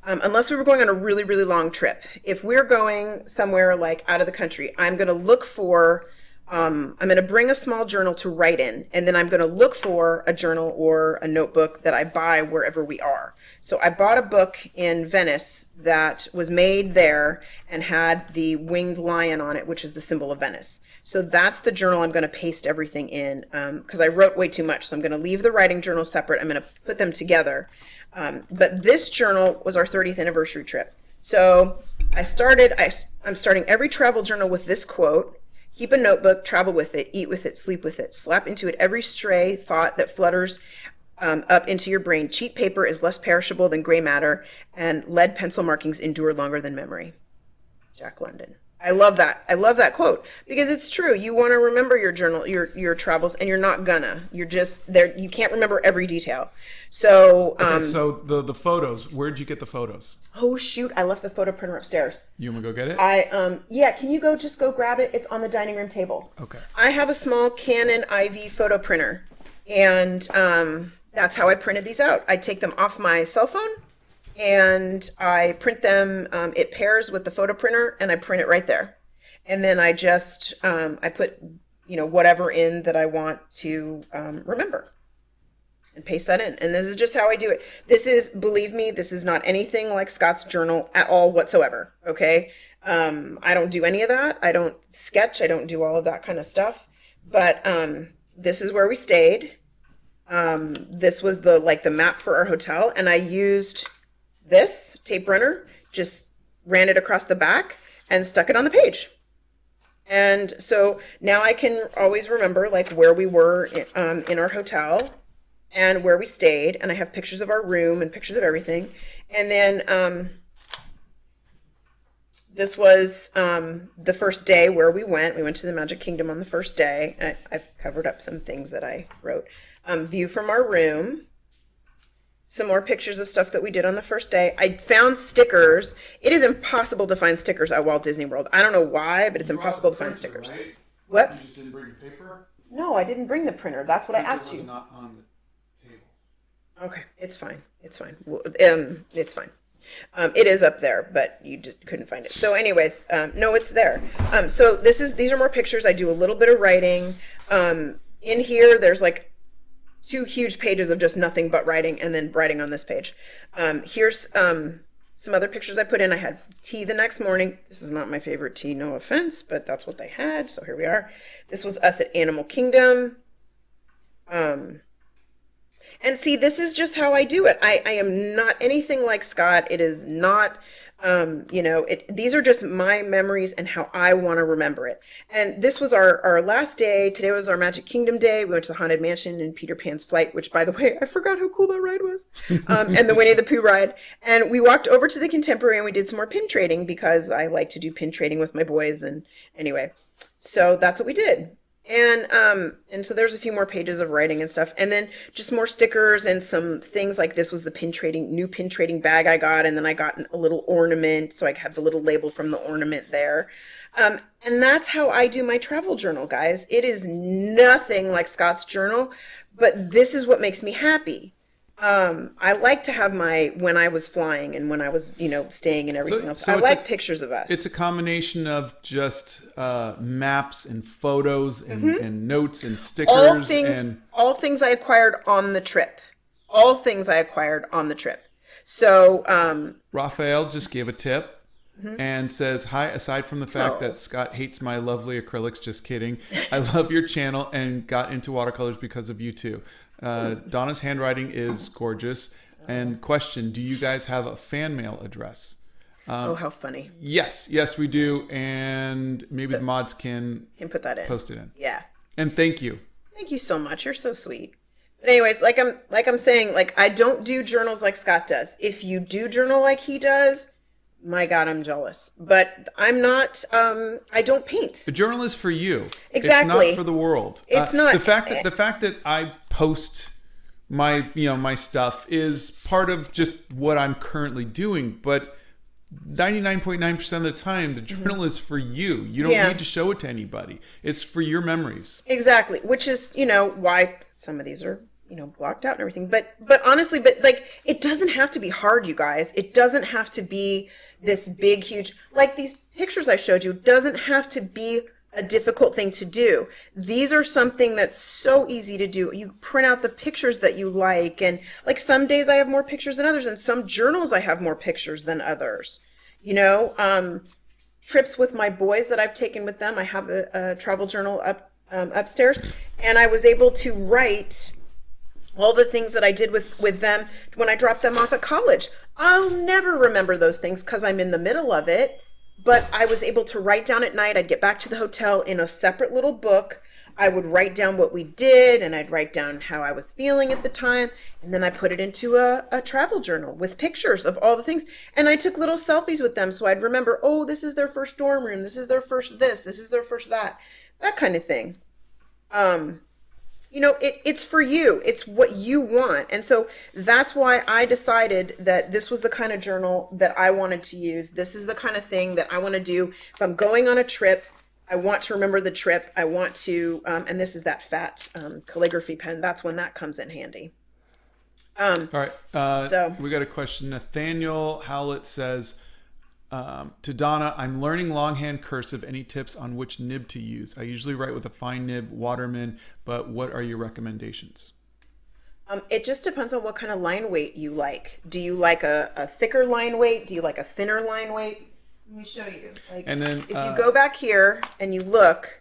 unless we were going on a really, really long trip, if we're going somewhere like out of the country, I'm going to look for, I'm going to bring a small journal to write in, and then I'm going to look for a journal or a notebook that I buy wherever we are. So I bought a book in Venice that was made there and had the winged lion on it, which is the symbol of Venice. So that's the journal I'm going to paste everything in, because I wrote way too much. So I'm going to leave the writing journal separate. I'm going to put them together. But this journal was our 30th anniversary trip. So I'm starting every travel journal with this quote: keep a notebook, travel with it, eat with it, sleep with it, slap into it every stray thought that flutters up into your brain. Cheap paper is less perishable than gray matter, and lead pencil markings endure longer than memory. Jack London. I love that. I love that quote because it's true. You want to remember your journal, your travels, and you're not gonna. You're just there. You can't remember every detail. So, so the photos. Where'd you get the photos? Oh shoot! I left the photo printer upstairs. You want to go get it? Yeah. Can you just go grab it? It's on the dining room table. Okay. I have a small Canon IV photo printer, and that's how I printed these out. I take them off my cell phone, and I print them. It pairs with the photo printer, and I print it right there. And then I just I put whatever in that I want to remember, and paste that in. And this is just how I do it. This is, believe me, this is not anything like Scott's journal at all whatsoever. Okay, I don't do any of that. I don't sketch. I don't do all of that kind of stuff. But this is where we stayed. This was the map for our hotel, and I used this tape runner, just ran it across the back and stuck it on the page. And so now I can always remember where we were in our hotel and where we stayed. And I have pictures of our room and pictures of everything. And then this was the first day where we went. We went to the Magic Kingdom on the first day. I've covered up some things that I wrote. View from our room. Some more pictures of stuff that we did on the first day. I found stickers. It is impossible to find stickers at Walt Disney World. I don't know why, but it's impossible to find stickers. Right? What? You just didn't bring the paper? No, I didn't bring the printer. That's what I asked you. It was not on the table. Okay, it's fine. It's fine. It's fine. It is up there, but you just couldn't find it. So anyways, no, it's there. So these are more pictures. I do a little bit of writing. In here, there's 2 huge pages of just nothing but writing, and then writing on this page. Here's some other pictures I put in. I had tea the next morning. This is not my favorite tea, no offense, but that's what they had, so here we are. This was us at Animal Kingdom. And see, this is just how I do it. I am not anything like Scott. It is not, these are just my memories and how I want to remember it. And this was our last day. Today was our Magic Kingdom day. We went to the Haunted Mansion and Peter Pan's Flight, which, by the way, I forgot how cool that ride was. And the Winnie the Pooh ride. And we walked over to the Contemporary and we did some more pin trading because I like to do pin trading with my boys. And anyway, so that's what we did. And so there's a few more pages of writing and stuff, and then just more stickers and some things like this was the new pin trading bag I got, and then I got a little ornament, so I have the little label from the ornament there. And that's how I do my travel journal, guys. It is nothing like Scott's journal, but this is what makes me happy. I like to have when I was flying and when I was, staying and everything else. I like pictures of us. It's a combination of just maps and photos and notes and stickers. All things I acquired on the trip. So, Raphael just gave a tip and says, hi, aside from the fact that Scott hates my lovely acrylics, just kidding. I love your channel and got into watercolors because of you too. Donna's handwriting is gorgeous. And question, do you guys have a fan mail address? How funny. Yes, we do. And maybe the mods can put that in. Post it in. Yeah. And thank you. Thank you so much. You're so sweet. But anyways, like I'm saying, I don't do journals like Scott does. If you do journal like he does, My God, I'm jealous. But I'm not, I don't paint. The journal is for you. Exactly. It's not for the world. It's not. The fact that I post my my stuff is part of just what I'm currently doing, but 99.9% of the time the journal is for you. You don't need to show it to anybody. It's for your memories. Exactly, which is, why some of these are, blocked out and everything. But honestly, like, it doesn't have to be hard, you guys. It doesn't have to be this big, huge, like these pictures I showed you, doesn't have to be a difficult thing to do. These are something that's so easy to do. You print out the pictures that you like, and like some days I have more pictures than others, and some journals I have more pictures than others. Trips with my boys that I've taken with them. I have a travel journal upstairs, and I was able to write all the things that I did with them when I dropped them off at college. I'll never remember those things because I'm in the middle of it. But I was able to write down at night. I'd get back to the hotel in a separate little book. I would write down what we did, and I'd write down how I was feeling at the time. And then I put it into a travel journal with pictures of all the things. And I took little selfies with them so I'd remember, oh, this is their first dorm room. This is their first this is their first that kind of thing. It's for you. It's what you want. And so that's why I decided that this was the kind of journal that I wanted to use. This is the kind of thing that I want to do. If I'm going on a trip, I want to remember the trip. I want to, and this is that fat calligraphy pen. That's when that comes in handy. All right. So we got a question. Nathaniel Howlett says, to Donna, I'm learning longhand cursive. Any tips on which nib to use? I usually write with a fine nib, Waterman, but what are your recommendations? It just depends on what kind of line weight you like. Do you like a thicker line weight? Do you like a thinner line weight? Let me show you. And then if you go back here and you look,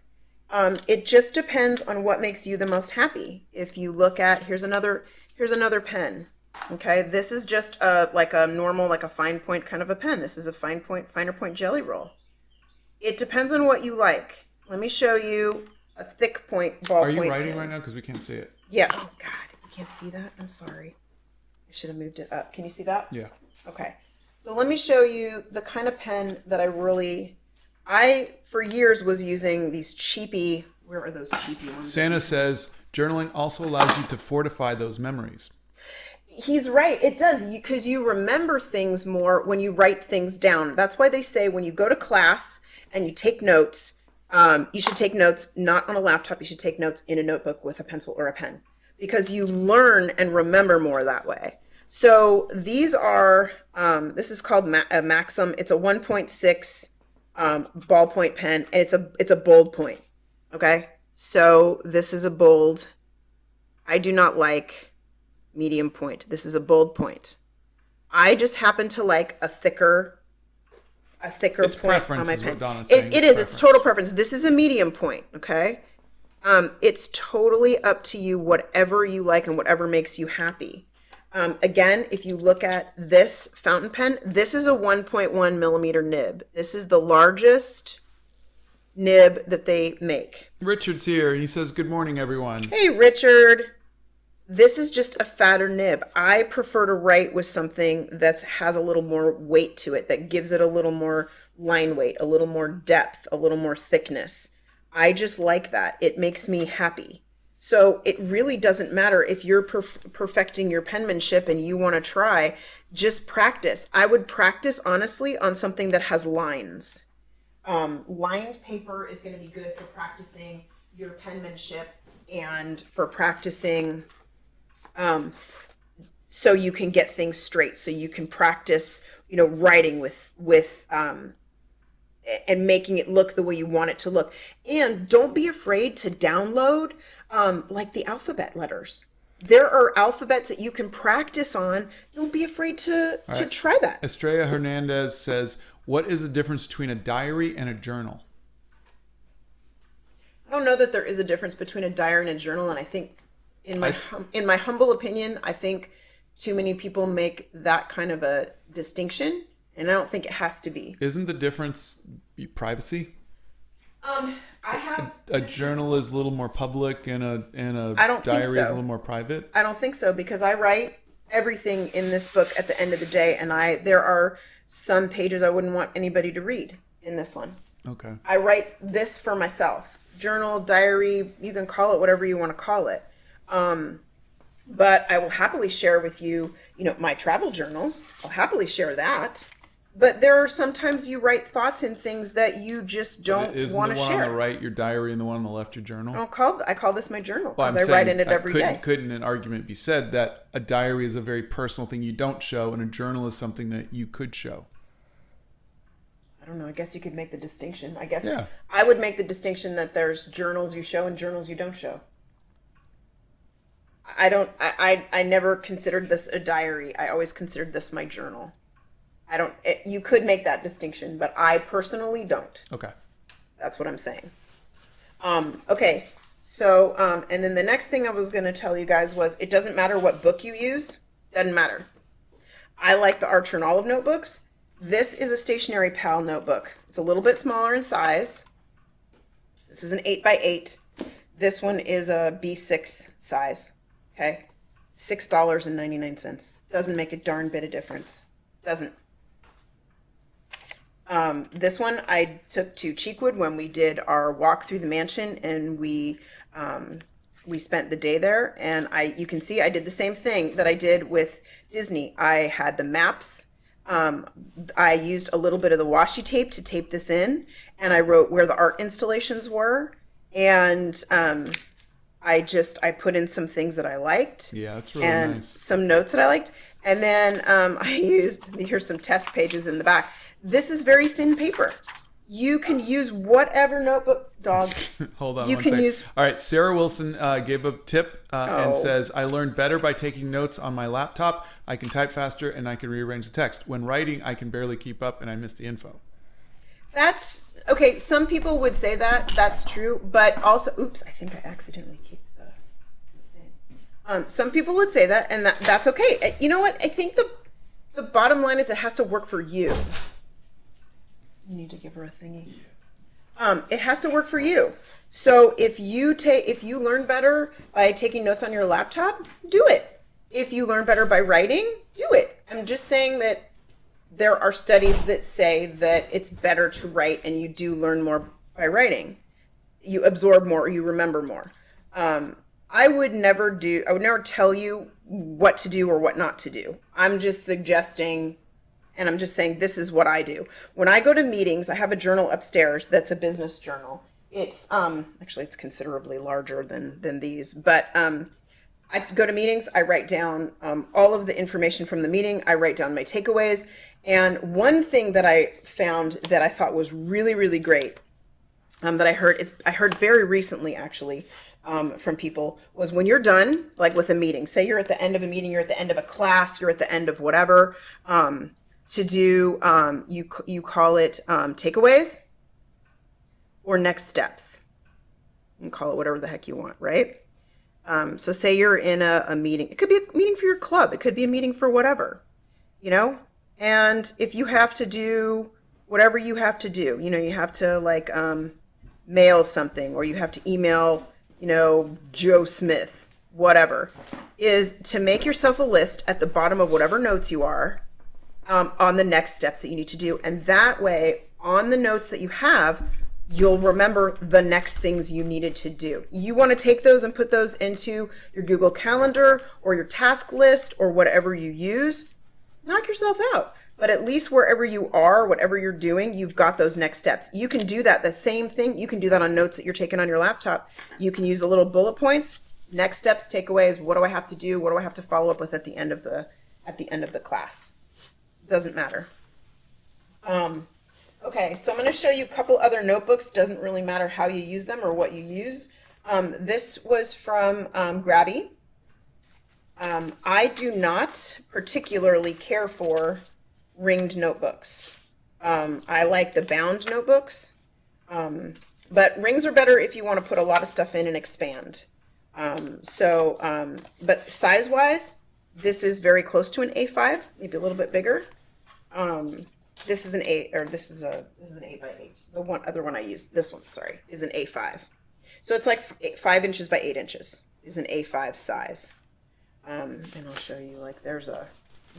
it just depends on what makes you the most happy. If you look at, here's another pen. Okay, this is just like a normal, like a fine point kind of a pen. This is a finer point jelly roll. It depends on what you like. Let me show you a thick point ballpoint. Are you writing right now? Because we can't see it. Yeah. Oh God, you can't see that? I'm sorry. I should have moved it up. Can you see that? Yeah. Okay. So let me show you the kind of pen that I for years was using these cheapy, where are those cheapy ones? Santa says journaling also allows you to fortify those memories. He's right. It does, because you remember things more when you write things down. That's why they say when you go to class and you take notes, you should take notes not on a laptop. You should take notes in a notebook with a pencil or a pen, because you learn and remember more that way. So these are, this is called a Maxim. It's a 1.6 ballpoint pen, and it's a bold point. Okay, so this is a bold. I do not like medium point. This is a bold point. I just happen to like a thicker point on my pen. It is. It's total preference. This is a medium point. Okay. It's totally up to you, whatever you like and whatever makes you happy. Again, if you look at this fountain pen, this is a 1.1 millimeter nib. This is the largest nib that they make. Richard's here. He says, good morning, everyone. Hey, Richard. This is just a fatter nib. I prefer to write with something that has a little more weight to it, that gives it a little more line weight, a little more depth, a little more thickness. I just like that. It makes me happy. So it really doesn't matter if you're perfecting your penmanship and you want to try, just practice. I would practice, honestly, on something that has lines. Lined paper is going to be good for practicing your penmanship and for practicing so you can get things straight, so you can practice, writing with and making it look the way you want it to look. And don't be afraid to download like the alphabet letters. There are alphabets that you can practice on. Don't be afraid to try that. Estrella Hernandez says, what is the difference between a diary and a journal? I don't know that there is a difference between a diary and a journal, and I think in my humble opinion, I think too many people make that kind of a distinction, and I don't think it has to be. Isn't the difference privacy? I have a journal is a little more public, and a I don't diary think so. is a little more private. I don't think so, because I write everything in this book at the end of the day, and there are some pages I wouldn't want anybody to read in this one. Okay. I write this for myself. Journal, diary, you can call it whatever you want to call it. But I will happily share with you, my travel journal. I'll happily share that. But there are sometimes you write thoughts and things that you just don't want to share. Isn't the one on the right your diary and the one on the left your journal? I call this my journal because I write in it every day. Couldn't an argument be said that a diary is a very personal thing you don't show, and a journal is something that you could show? I don't know. I guess you could make the distinction. I guess Yeah. I would make the distinction that there's journals you show and journals you don't show. I never considered this a diary. I always considered this my journal. You could make that distinction, but I personally don't. Okay. That's what I'm saying. Okay. So, and then the next thing I was going to tell you guys was it doesn't matter what book you use. Doesn't matter. I like the Archer and Olive notebooks. This is a Stationery Pal notebook. It's a little bit smaller in size. This is an 8x8. This one is a B6 size. Okay. $6.99. Doesn't make a darn bit of difference. Doesn't. This one I took to Cheekwood when we did our walk through the mansion, and we spent the day there. And you can see I did the same thing that I did with Disney. I had the maps. I used a little bit of the washi tape to tape this in, and I wrote where the art installations were, and I put in some things that I liked. Yeah, that's really and nice. Some notes that I liked, and then here's some test pages in the back. This is very thin paper. You can use whatever notebook, dog. Hold on. You can use. All right. Sarah Wilson gave a tip and Oh. says, "I learned better by taking notes on my laptop. I can type faster and I can rearrange the text. When writing, I can barely keep up and I miss the info." That's okay. Some people would say that. That's true, but also, oops, I think I accidentally kicked the thing. Some people would say that, and that's okay. You know what? I think the bottom line is it has to work for you. You need to give her a thingy. It has to work for you. So if you learn better by taking notes on your laptop, do it. If you learn better by writing, do it. I'm just saying that there are studies that say that it's better to write, and you do learn more by writing. You absorb more, you remember more. I would never tell you what to do or what not to do. I'm just suggesting, and I'm just saying this is what I do. When I go to meetings, I have a journal upstairs that's a business journal. It's actually it's considerably larger than these, but I go to meetings, I write down all of the information from the meeting, I write down my takeaways, and one thing that I found that I thought was really, really great that I heard very recently actually from people was when you're done, like with a meeting, say you're at the end of a meeting, you're at the end of a class, you're at the end of whatever, to do, you call it takeaways or next steps. You can call it whatever the heck you want, right? So say you're in a meeting. It could be a meeting for your club. It could be a meeting for whatever, And if you have to do whatever you have to do, you have to like mail something, or you have to email, Joe Smith, whatever, is to make yourself a list at the bottom of whatever notes you are on the next steps that you need to do. And that way, on the notes that you have, you'll remember the next things you needed to do. You want to take those and put those into your Google Calendar or your task list or whatever you use. Knock yourself out. But at least wherever you are, whatever you're doing, you've got those next steps. You can do that. The same thing. You can do that on notes that you're taking on your laptop. You can use the little bullet points. Next steps, takeaways. What do I have to do? What do I have to follow up with at the end of the class? Doesn't matter. Okay, so I'm going to show you a couple other notebooks. Doesn't really matter how you use them or what you use. This was from Grabby. I do not particularly care for ringed notebooks. I like the bound notebooks, but rings are better if you want to put a lot of stuff in and expand. But size-wise, this is very close to an A5, maybe a little bit bigger. This is an 8 by 8. The other one I used, this one, sorry, is an A5. So it's like 5 inches by 8 inches is an A5 size. And I'll show you, like, there's a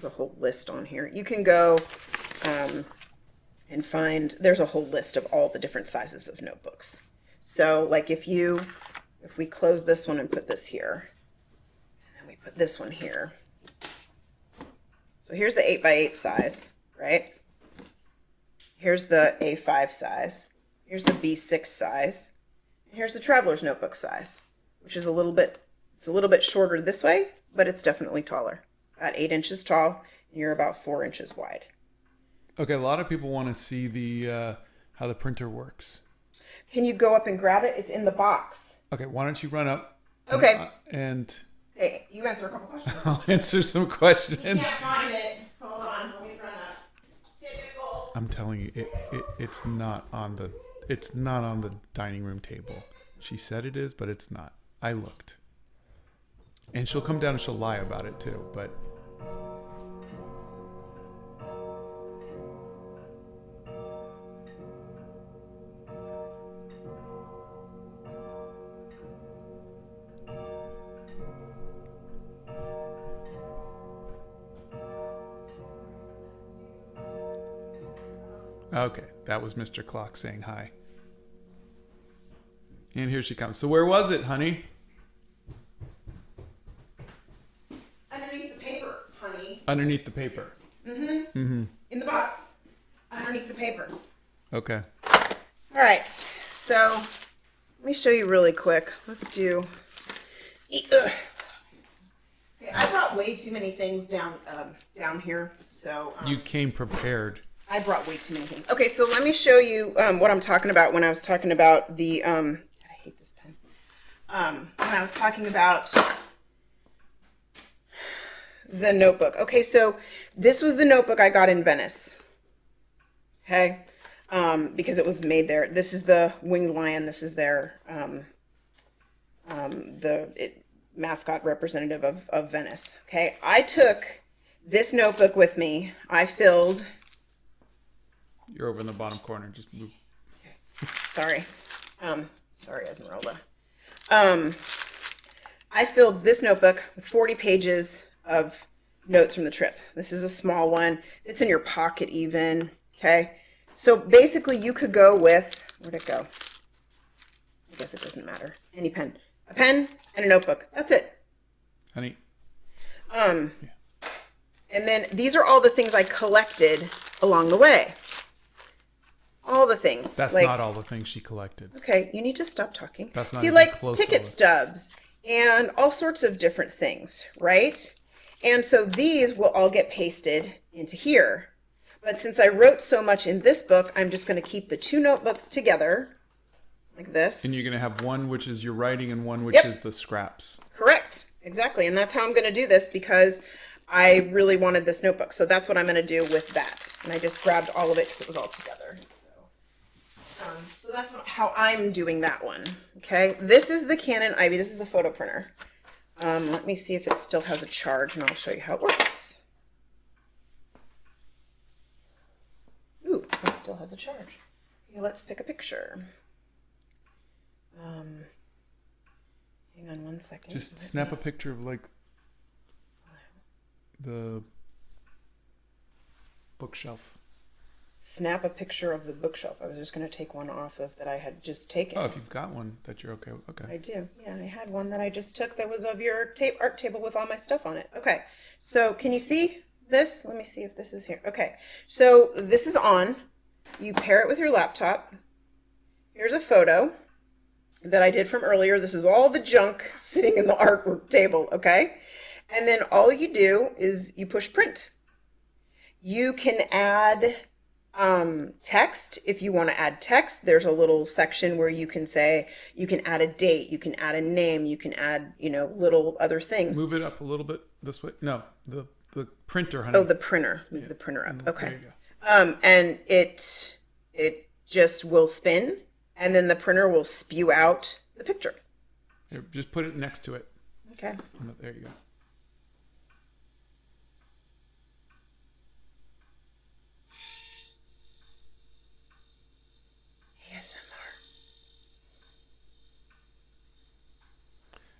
whole list on here. You can go and find, there's a whole list of all the different sizes of notebooks. So like if we close this one and put this here, and then we put this one here. So here's the 8x8 size, right? Here's the A5 size. Here's the B6 size. And here's the traveler's notebook size, which is it's a little bit shorter this way, but it's definitely taller. About 8 inches tall, and you're about 4 inches wide. Okay, a lot of people want to see the how the printer works. Can you go up and grab it? It's in the box. Okay, why don't you run up? Okay. Hey, you answer a couple questions. I'll answer some questions. You can't find it. Hold on, let me run up. Typical. I'm telling you, it's not on the dining room table. She said it is, but it's not. I looked. And she'll come down and she'll lie about it too, but okay, that was Mr. Clock saying hi. And here she comes. So where was it, honey? Underneath the paper, honey. Underneath the paper. In the box. Underneath the paper. Okay. All right. So let me show you really quick. Let's do. Okay, I brought way too many things down here. So You came prepared. I brought way too many things. Okay, so let me show you what I'm talking about when I was talking about the. God, I hate this pen. When I was talking about the notebook. Okay, so this was the notebook I got in Venice. Okay, because it was made there. This is the winged lion. This is their mascot representative of Venice. Okay, I took this notebook with me. I filled. You're over in the bottom corner. Just move. Okay. Sorry. Sorry, Esmeralda. I filled this notebook with 40 pages of notes from the trip. This is a small one. It's in your pocket even. Okay. So basically you could go with, where'd it go? I guess it doesn't matter. Any pen. A pen and a notebook. That's it. Honey. And then these are all the things I collected along the way. All the things. That's not all the things she collected. Okay, you need to stop talking. That's not See, even like close ticket to stubs and all sorts of different things, right? And so these will all get pasted into here. But since I wrote so much in this book, I'm just going to keep the two notebooks together like this. And you're going to have one which is your writing and one which is the scraps. Correct. Exactly. And that's how I'm going to do this because I really wanted this notebook. So that's what I'm going to do with that. And I just grabbed all of it because it was all together. So that's how I'm doing that one. Okay. This is the Canon Ivy. This is the photo printer. Let me see if it still has a charge and I'll show you how it works. Ooh, it still has a charge. Okay, let's pick a picture. Hang on one second. Just snap a picture of like the bookshelf. Snap a picture of the bookshelf. I was just going to take one off of that I had just taken. Oh, if you've got one that you're okay with. Okay. I do. Yeah, I had one that I just took that was of your art table with all my stuff on it. Okay. So can you see this? Let me see if this is here. Okay. So this is on. You pair it with your laptop. Here's a photo that I did from earlier. This is all the junk sitting in the artwork table. Okay. And then all you do is you push print. You can add text. If you want to add text, there's a little section where you can say, you can add a date, you can add a name, you can add, little other things. Move it up a little bit this way. No, the printer, honey. Oh, the printer. Move the printer up. Okay. There you go. And it just will spin and then the printer will spew out the picture. Here, just put it next to it. Okay. There you go.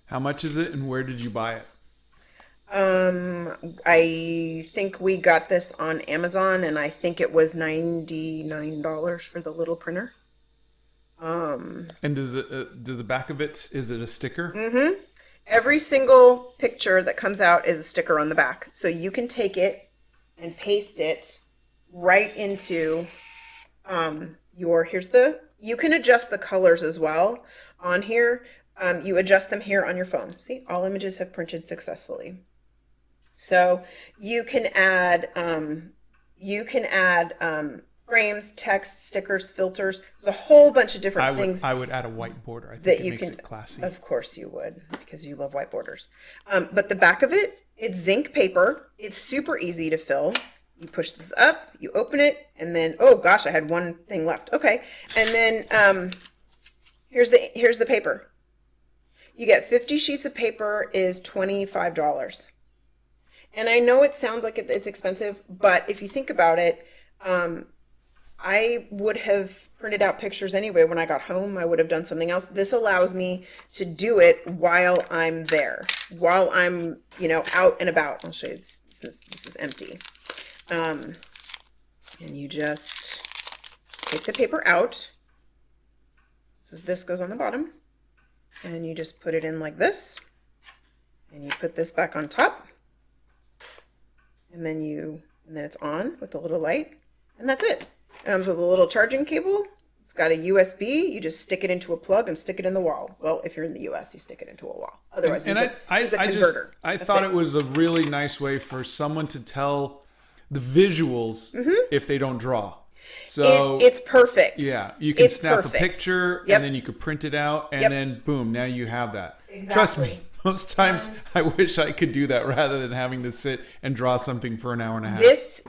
How much is it and where did you buy it? I think we got this on Amazon, and I think it was $99 for the little printer. And does it do the back of it? Is it a sticker? Mm-hmm. Every single picture that comes out is a sticker on the back, so you can take it and paste it right into your. You can adjust the colors as well on here. You adjust them here on your phone. See, all images have printed successfully. So you can add frames, text, stickers, filters. There's a whole bunch of different things. I would add a white border. I think that it you makes can. it classy. Of course you would, because you love white borders. But the back of it, it's zinc paper. It's super easy to fill. You push this up, you open it, and then, oh gosh, I had one thing left. Okay, and then here's the paper. You get 50 sheets of paper is $25. And I know it sounds like it's expensive, but if you think about it, I would have printed out pictures anyway when I got home. I would have done something else. This allows me to do it while I'm there, while I'm, out and about. I'll show you since this is empty. And you just take the paper out. So this goes on the bottom, and you just put it in like this, and you put this back on top. And then it's on with the little light, and that's it. So the little charging cable, it's got a USB. You just stick it into a plug and stick it in the wall. Well, if you're in the US, you stick it into a wall. Otherwise, use a converter. I thought it was a really nice way for someone to tell the visuals if they don't draw. So it's perfect. Yeah, you can snap perfect. a picture and then you could print it out, and then boom, now you have that. Exactly. Trust me. Most times I wish I could do that rather than having to sit and draw something for an hour and a half.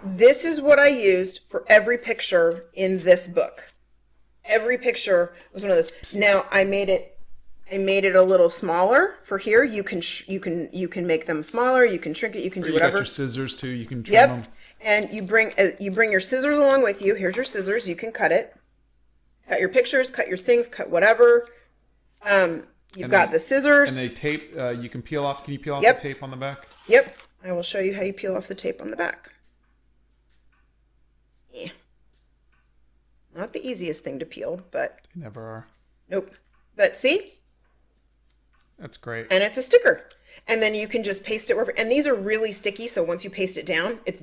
This is what I used for every picture in this book. Every picture was one of those. Now I made it a little smaller for here. You can make them smaller, you can shrink it, you can do whatever. You got your scissors too, you can trim them. And you bring your scissors along with you. Here's your scissors, you can cut it. Cut your pictures, cut your things, cut whatever. You've got the scissors. And they tape, you can peel off. Can you peel off the tape on the back? Yep. I will show you how you peel off the tape on the back. Yeah. Not the easiest thing to peel, but... They never are. Nope. But see? That's great. And it's a sticker. And then you can just paste it wherever. And these are really sticky, so once you paste it down. It's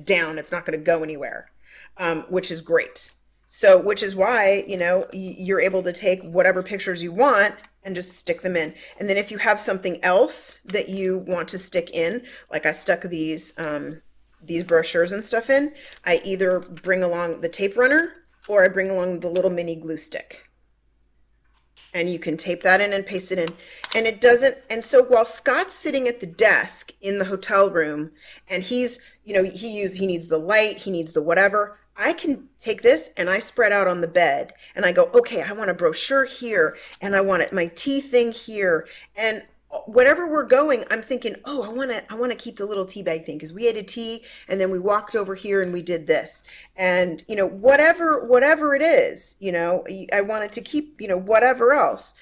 not going to go anywhere, which is great. So, which is why, you're able to take whatever pictures you want and just stick them in. And then if you have something else that you want to stick in, like I stuck these brochures and stuff in, I either bring along the tape runner or I bring along the little mini glue stick. And you can tape that in and paste it in. And it doesn't, and so while Scott's sitting at the desk in the hotel room and he's, he needs the light, he needs the whatever, I can take this and I spread out on the bed and I go, okay, I want a brochure here and I want my tea thing here. And whenever we're going, I'm thinking, oh, I want to keep the little tea bag thing because we ate a tea and then we walked over here and we did this. And, whatever it is, I wanted to keep, whatever else.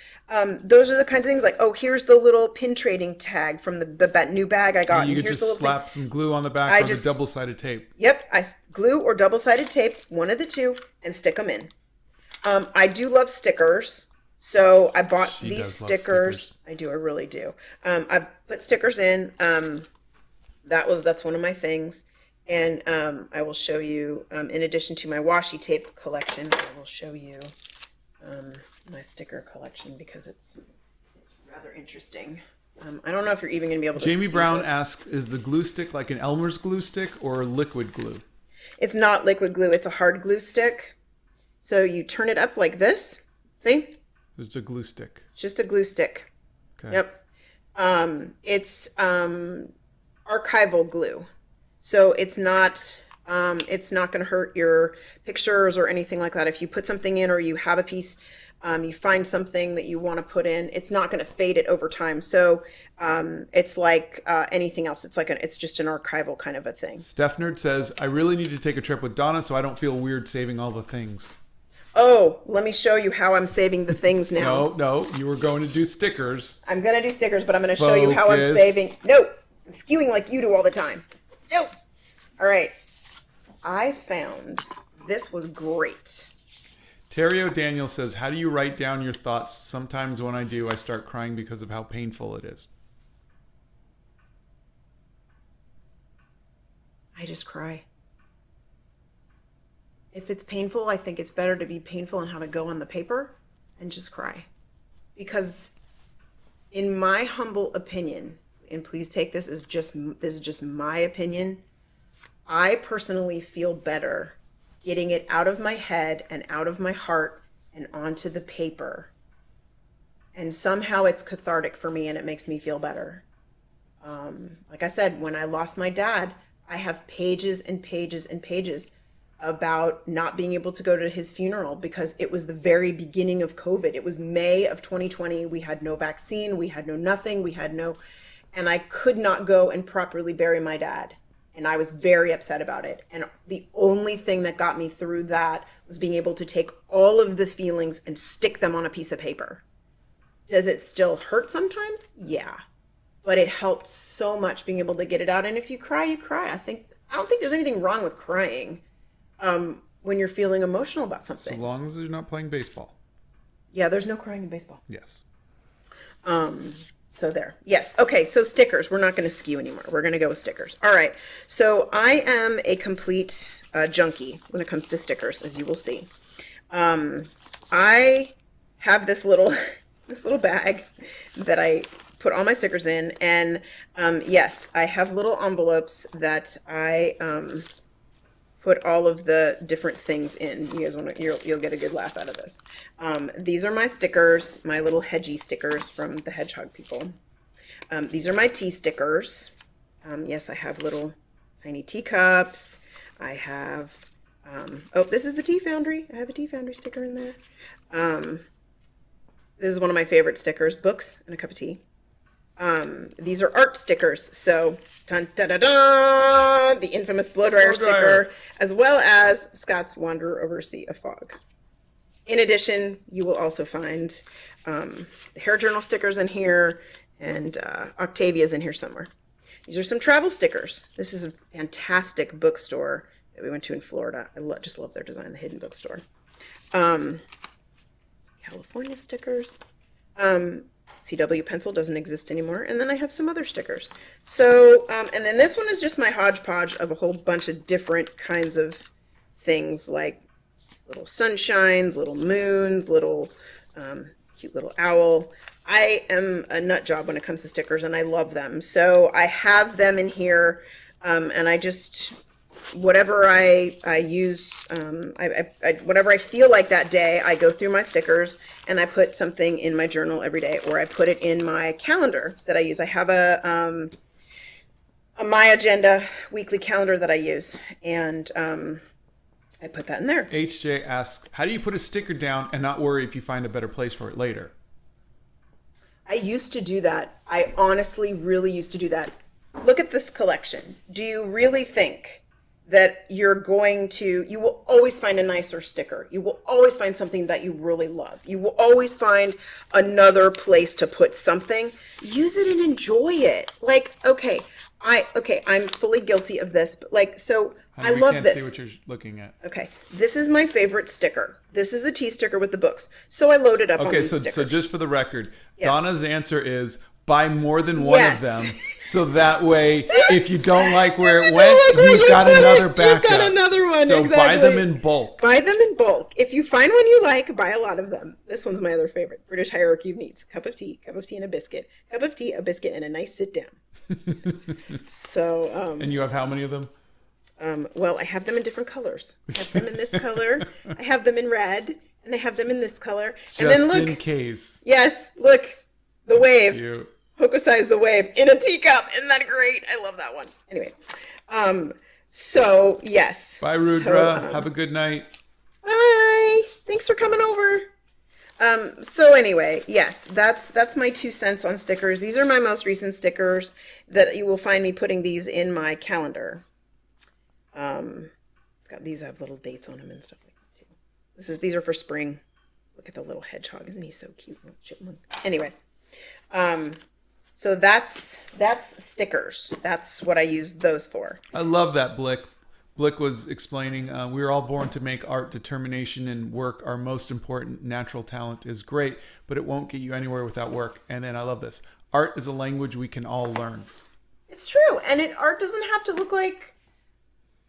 Those are the kinds of things like, oh, here's the little pin trading tag from the new bag I got. And you could here's just slap some glue on the back of the double-sided tape. Yep, I glue or double-sided tape, one of the two, and stick them in. I do love stickers, so I bought these stickers. I do, I really do. I put stickers in. That's one of my things. And I will show you, in addition to my washi tape collection, I will show you my sticker collection because it's rather interesting. I don't know if you're even going to be able to Jamie see Brown this. asks, is the glue stick like an Elmer's glue stick or liquid glue? It's not liquid glue. It's a hard glue stick. So you turn it up like this. See? It's a glue stick. It's just a glue stick. Okay. Yep. It's archival glue. So it's not going to hurt your pictures or anything like that. If you put something in or you have a piece, you find something that you want to put in, it's not going to fade it over time. So it's like anything else. It's just an archival kind of a thing. Steph Nerd says, I really need to take a trip with Donna so I don't feel weird saving all the things. Oh, let me show you how I'm saving the things now. No, you were going to do stickers. I'm going to do stickers, but I'm going to show you how I'm saving. No, I'm skewing like you do all the time. Nope. All right. I found this was great. Terry O'Daniel says, how do you write down your thoughts? Sometimes when I do, I start crying because of how painful it is. I just cry. If it's painful, I think it's better to be painful and have it go on the paper and just cry. Because in my humble opinion, and please take this as this is just my opinion, I personally feel better getting it out of my head and out of my heart and onto the paper. And somehow it's cathartic for me and it makes me feel better. Like I said, when I lost my dad, I have pages and pages and pages about not being able to go to his funeral because it was the very beginning of COVID. It was May of 2020. We had no vaccine. We had no nothing. And I could not go and properly bury my dad. And I was very upset about it. And the only thing that got me through that was being able to take all of the feelings and stick them on a piece of paper. Does it still hurt sometimes? Yeah. But it helped so much being able to get it out. And if you cry, you cry. I don't think there's anything wrong with crying when you're feeling emotional about something. So long as you're not playing baseball. Yeah, there's no crying in baseball. Yes. So there. Yes. Okay. So stickers. We're not going to skew anymore. We're going to go with stickers. All right. So I am a complete junkie when it comes to stickers, as you will see. I have this little bag that I put all my stickers in, and yes, I have little envelopes that I put all of the different things in. You guys want to? You'll get a good laugh out of this. These are my stickers, my little hedgie stickers from the hedgehog people. These are my tea stickers. Yes, I have little tiny teacups. I have. Oh, this is the Tea Foundry. I have a Tea Foundry sticker in there. This is one of my favorite stickers: books and a cup of tea. These are art stickers. So, dun, da, da, da, the infamous blow dryer sticker, as well as Scott's Wanderer Over a Sea of Fog. In addition, you will also find the hair journal stickers in here, and Octavia's in here somewhere. These are some travel stickers. This is a fantastic bookstore that we went to in Florida. I just love their design, the Hidden Bookstore. California stickers. CW pencil doesn't exist anymore. And then I have some other stickers. So, and then this one is just my hodgepodge of a whole bunch of different kinds of things, like little sunshines, little moons, little cute little owl. I am a nut job when it comes to stickers, and I love them. So I have them in here, and I just, whatever I use, whatever I feel like that day, I go through my stickers and I put something in my journal every day, or I put it in my calendar that I use. I have a My Agenda weekly calendar that I use, and I put that in there. HJ asks, how do you put a sticker down and not worry if you find a better place for it later? I used to do that. I honestly really used to do that. Look at this collection. Do you really think that you will always find a nicer sticker? You will always find something that you really love. You will always find another place to put something. Use it and enjoy it. Like, okay, I'm fully guilty of this, but like, so Honey, I love this. We can't see what you're looking at. Okay, this is my favorite sticker. This is a tea sticker with the books. So I loaded up on these stickers. So just for the record, yes. Donna's answer is buy more than one of them, so that way, if you don't like where it went, you've got another backup. You've got another one, so exactly. Buy them in bulk. Buy them in bulk. If you find one you like, buy a lot of them. This one's my other favorite. British hierarchy of needs. Cup of tea and a biscuit. Cup of tea, a biscuit, and a nice sit down. So. And you have how many of them? Well, I have them in different colors. I have them in this color. I have them in red, and I have them in this color. Just and then look, in case. Yes, look, the wave. Cute. Hoko-size the wave in a teacup. Isn't that great? I love that one. Anyway, so yes. Bye, Rudra. Have a good night. Bye. Thanks for coming over. So anyway, yes, that's my 2 cents on stickers. These are my most recent stickers that you will find me putting these in my calendar. It's got these have little dates on them and stuff like that too. These are for spring. Look at the little hedgehog. Isn't he so cute? Little chipmunk. Anyway, So that's stickers. That's what I use those for. I love that, Blick. Blick was explaining, we are all born to make art. Determination and work are most important. Natural talent is great, but it won't get you anywhere without work. And then I love this. Art is a language we can all learn. It's true. And art doesn't have to look like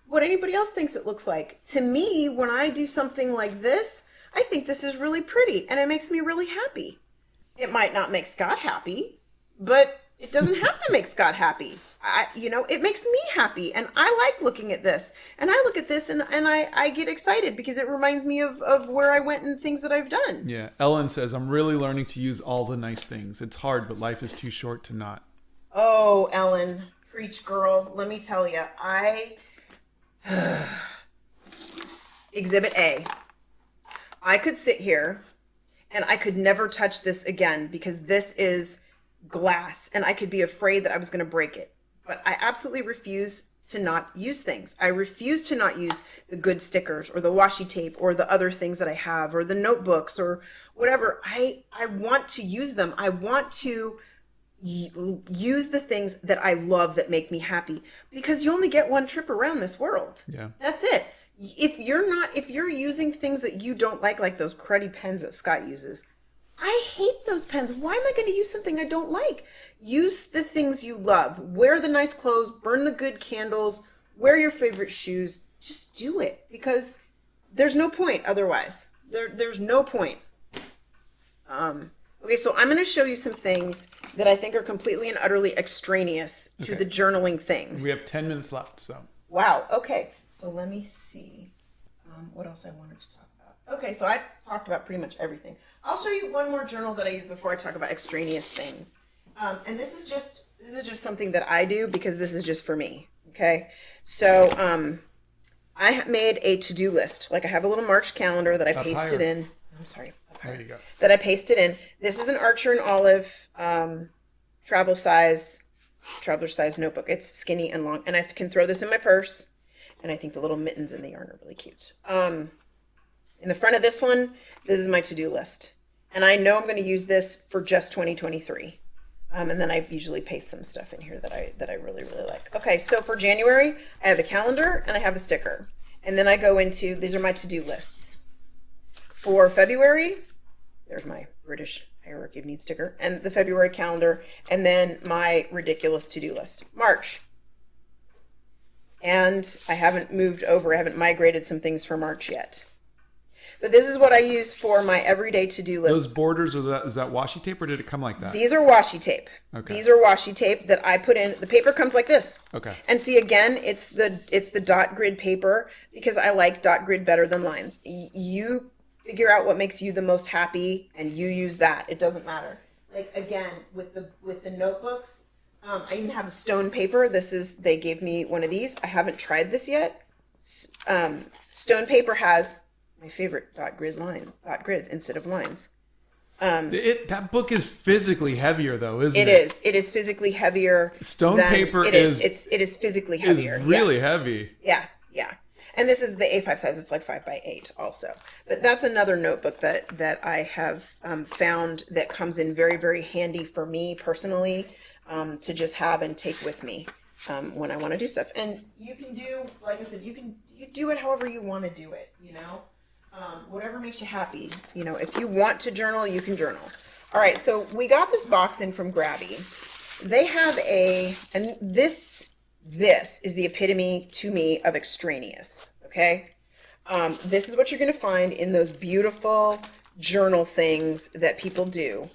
what anybody else thinks it looks like. To me, when I do something like this, I think this is really pretty and it makes me really happy. It might not make Scott happy, but it doesn't have to make Scott happy. It makes me happy, and I like looking at this. And I look at this, and I get excited because it reminds me of where I went and things that I've done. Yeah. Ellen says, I'm really learning to use all the nice things. It's hard, but life is too short to not. Oh, Ellen, preach, girl. Let me tell you, Exhibit A. I could sit here, and I could never touch this again because this is glass, and I could be afraid that I was going to break it. But I absolutely refuse to not use things. I refuse to not use the good stickers or the washi tape or the other things that I have or the notebooks or whatever. I want to use them. I want to use the things that I love that make me happy, because you only get one trip around this world. Yeah. That's it. If you're using things that you don't like those cruddy pens that Scott uses, I hate those pens. Why am I going to use something I don't like? Use the things you love. Wear the nice clothes, burn the good candles, wear your favorite shoes. Just do it, because there's no point otherwise. There's no point. Okay, so I'm going to show you some things that I think are completely and utterly extraneous to the journaling thing. We have 10 minutes left, so. Wow, okay. So let me see what else I wanted to talk about. Okay, so I talked about pretty much everything. I'll show you one more journal that I use before I talk about extraneous things. And this is just something that I do because this is just for me. Okay, so I made a to-do list. Like, I have a little March calendar that I pasted in. I'm sorry. There you go. That I pasted in. This is an Archer and Olive traveler size notebook. It's skinny and long, and I can throw this in my purse. And I think the little mittens in the yarn are really cute. In the front of this one, this is my to-do list. And I know I'm going to use this for just 2023. And then I usually paste some stuff in here that I really, really like. Okay, so for January, I have a calendar and I have a sticker. And then I go into, these are my to-do lists. For February, there's my British hierarchy of needs sticker, and the February calendar, and then my ridiculous to-do list. March. And I haven't moved over, I haven't migrated some things for March yet. But this is what I use for my everyday to-do list. Those borders, is that washi tape, or did it come like that? These are washi tape. Okay. These are washi tape that I put in. The paper comes like this. Okay. And see, again, it's the dot grid paper because I like dot grid better than lines. You figure out what makes you the most happy and you use that. It doesn't matter. Like, again, with the notebooks, I even have a stone paper. They gave me one of these. I haven't tried this yet. Stone paper has my favorite dot grids instead of lines. That book is physically heavier, though, isn't it? It is physically heavier. Stone paper it is physically heavier. It's really heavy. Yeah. And this is the A5 size. It's like 5x8 also. But that's another notebook that I have found that comes in very, very handy for me personally, to just have and take with me when I want to do stuff. And you can do, like I said, you do it however you want to do it, whatever makes you happy. If you want to journal, you can journal. All right, so we got this box in from Grabby. They have and this is the epitome to me of extraneous, okay? This is what you're going to find in those beautiful journal things that people do,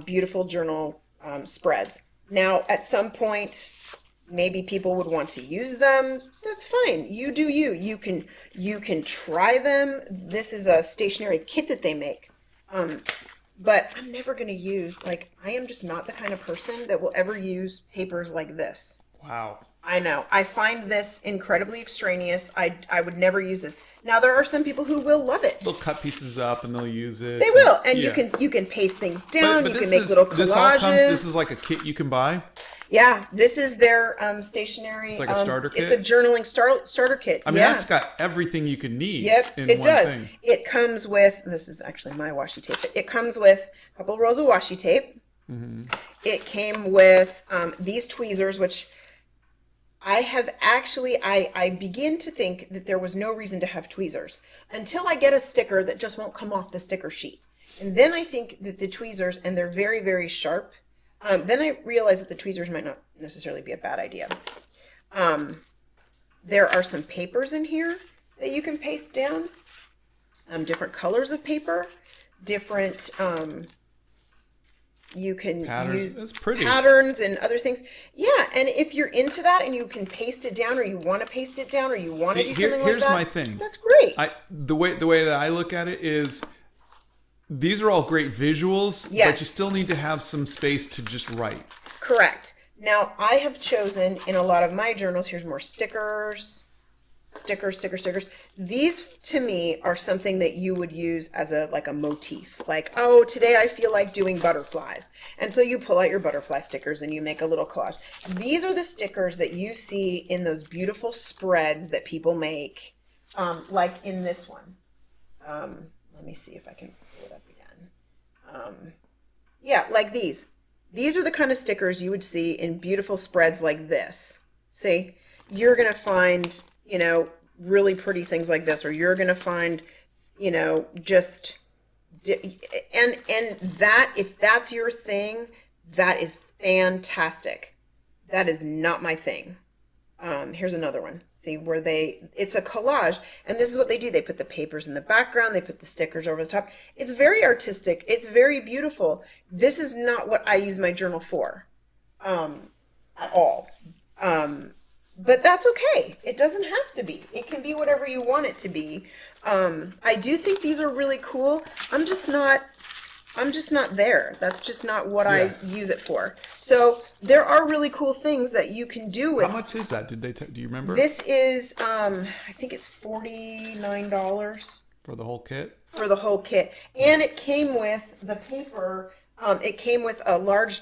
beautiful journal spreads. Now, at some point, maybe people would want to use them. That's fine. You do you. You can try them. This is a stationery kit that they make. But I'm never going to use, I am just not the kind of person that will ever use papers like this. Wow. I know. I find this incredibly extraneous. I would never use this. Now, there are some people who will love it. They'll cut pieces up and they'll use it. They will. And yeah. you can paste things down. But you can make little collages. This is like a kit you can buy? Yeah. This is their stationery. It's like a starter kit? It's a journaling starter kit. I mean, that's got everything you can need. Yep, in it one does. Thing. It comes with, this is actually my washi tape. It comes with a couple rolls of washi tape. It came with these tweezers, which I have actually, I begin to think that there was no reason to have tweezers until I get a sticker that just won't come off the sticker sheet. And then I think that the tweezers, and they're very, very sharp, then I realize that the tweezers might not necessarily be a bad idea. There are some papers in here that you can paste down, different colors of paper, different, you can Patterns. use That's pretty. patterns and other things. Yeah, and if you're into that and you can paste it down, or you want to paste it down, or you want to do something like here's that, my thing. that's great. The way that I look at it is, these are all great visuals, Yes. but you still need to have some space to just write. Correct. Now, I have chosen in a lot of my journals, here's more stickers. These to me are something that you would use as a motif. Like, oh, today I feel like doing butterflies. And so you pull out your butterfly stickers and you make a little collage. These are the stickers that you see in those beautiful spreads that people make, like in this one. Let me see if I can pull it up again. Yeah, like these. These are the kind of stickers you would see in beautiful spreads like this. See, you're going to find, really pretty things like this, or you're going to find, just, and that, if that's your thing, that is fantastic. That is not my thing. Here's another one. See where it's a collage, and this is what they do. They put the papers in the background, they put the stickers over the top. It's very artistic. It's very beautiful. This is not what I use my journal for, at all. But that's okay. It doesn't have to be. It can be whatever you want it to be. I do think these are really cool. I'm just not there. That's just not what I use it for. So there are really cool things that you can do with. How much is that? Do you remember? This is, I think it's $49 for the whole kit. For the whole kit, and it came with the paper. It came with a large,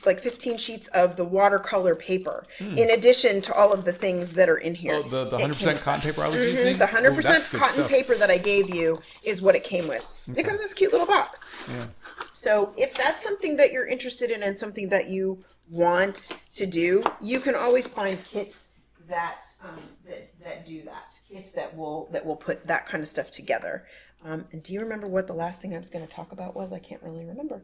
like 15 sheets of the watercolor paper, in addition to all of the things that are in here. Oh, the 100% cotton paper I was using? The 100% cotton paper that I gave you is what it came with. Okay. It comes in this cute little box. Yeah. So if that's something that you're interested in and something that you want to do, you can always find kits that that do that. Kits that will put that kind of stuff together. And do you remember what the last thing I was going to talk about was? I can't really remember.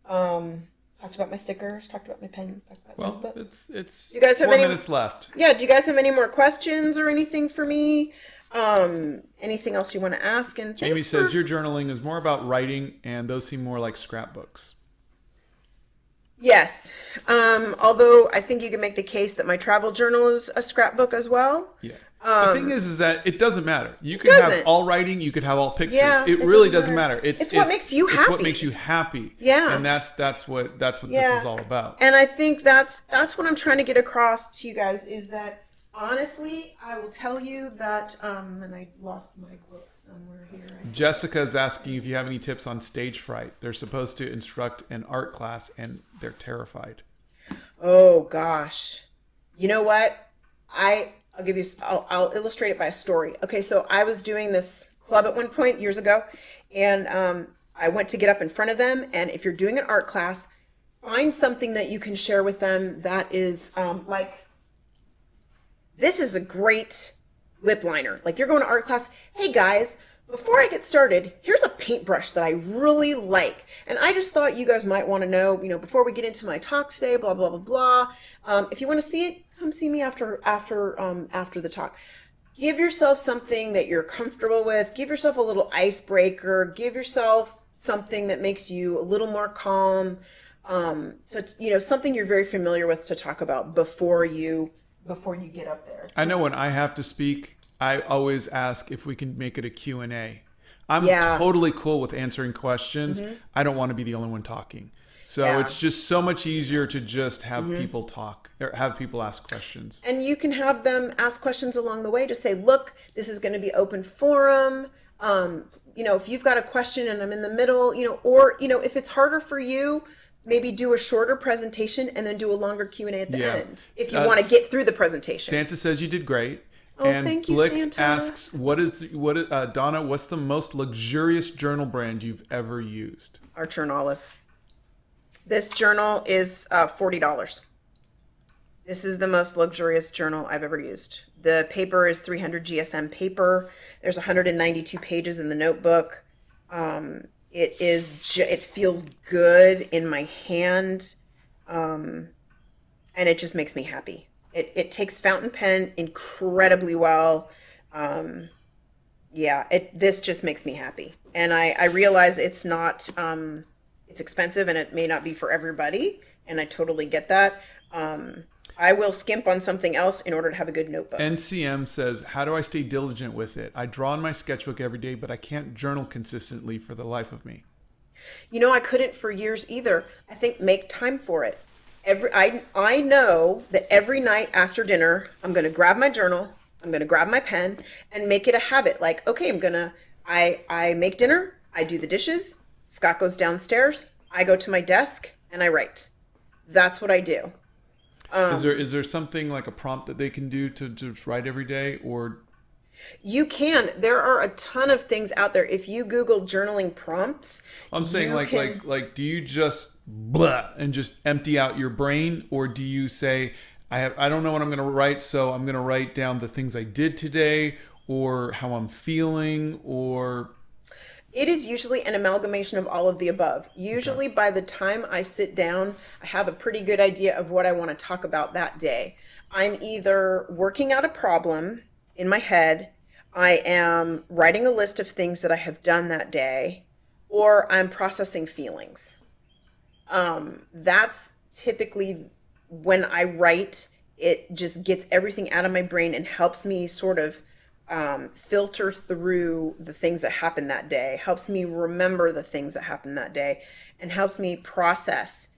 Talked about my stickers, talked about my pens, talked about my books. It's you guys have 4 minutes left. Yeah, do you guys have any more questions or anything for me? Anything else you want to ask? And Jamie says your journaling is more about writing, and those seem more like scrapbooks. Yes. Although I think you can make the case that my travel journal is a scrapbook as well. Yeah. The thing is that it doesn't matter. You can have all writing, you could have all pictures. Yeah, it really doesn't matter. It's what makes you happy. It's what makes you happy. Yeah. And that's what this is all about. And I think that's what I'm trying to get across to you guys is that honestly, I will tell you that and I lost my book somewhere here. Jessica is asking if you have any tips on stage fright. They're supposed to instruct an art class and they're terrified. Oh gosh. You know what? I'll illustrate it by a story. Okay, so I was doing this club at one point years ago, and I went to get up in front of them, and if you're doing an art class, find something that you can share with them that is like, this is a great lip liner. Like you're going to art class, hey guys, before I get started, here's a paintbrush that I really like. And I just thought you guys might want to know, before we get into my talk today, blah, blah, blah, blah. If you want to see it, come see me after the talk. Give yourself something that you're comfortable with. Give yourself a little icebreaker. Give yourself something that makes you a little more calm. So it's, something you're very familiar with to talk about before you get up there. I know when I have to speak, I always ask if we can make it a Q&A. I'm totally cool with answering questions. I don't want to be the only one talking. So it's just so much easier to just have people talk or have people ask questions. And you can have them ask questions along the way. Just say, look, this is going to be open forum. If you've got a question and I'm in the middle, or if it's harder for you, maybe do a shorter presentation and then do a longer Q&A at the end. If you want to get through the presentation. Santa says you did great. Oh, and thank you, Blick Santa. asks, Donna, what's the most luxurious journal brand you've ever used? Archer and Olive. This journal is $40. This is the most luxurious journal I've ever used. The paper is 300 GSM paper. There's 192 pages in the notebook. It feels good in my hand, and it just makes me happy. It takes fountain pen incredibly well. This just makes me happy. And I realize it's not, it's expensive and it may not be for everybody. And I totally get that. I will skimp on something else in order to have a good notebook. NCM says, how do I stay diligent with it? I draw in my sketchbook every day, but I can't journal consistently for the life of me. You know, I couldn't for years either. I think make time for it. I know that every night after dinner, I'm going to grab my journal, I'm going to grab my pen and make it a habit. Like, okay, I make dinner, I do the dishes, Scott goes downstairs, I go to my desk and I write. That's what I do. Is there something like a prompt that they can do to just write every day, or? You can. There are a ton of things out there. If you Google journaling prompts, I'm saying like do you just blah and just empty out your brain, or do you say I don't know what I'm going to write, so I'm going to write down the things I did today or how I'm feeling, or? It is usually an amalgamation of all of the above. Usually by the time I sit down, I have a pretty good idea of what I want to talk about that day. I'm either working out a problem in my head, I am writing a list of things that I have done that day, or I'm processing feelings. That's typically when I write, it just gets everything out of my brain and helps me sort of filter through the things that happened that day, helps me remember the things that happened that day, and helps me process.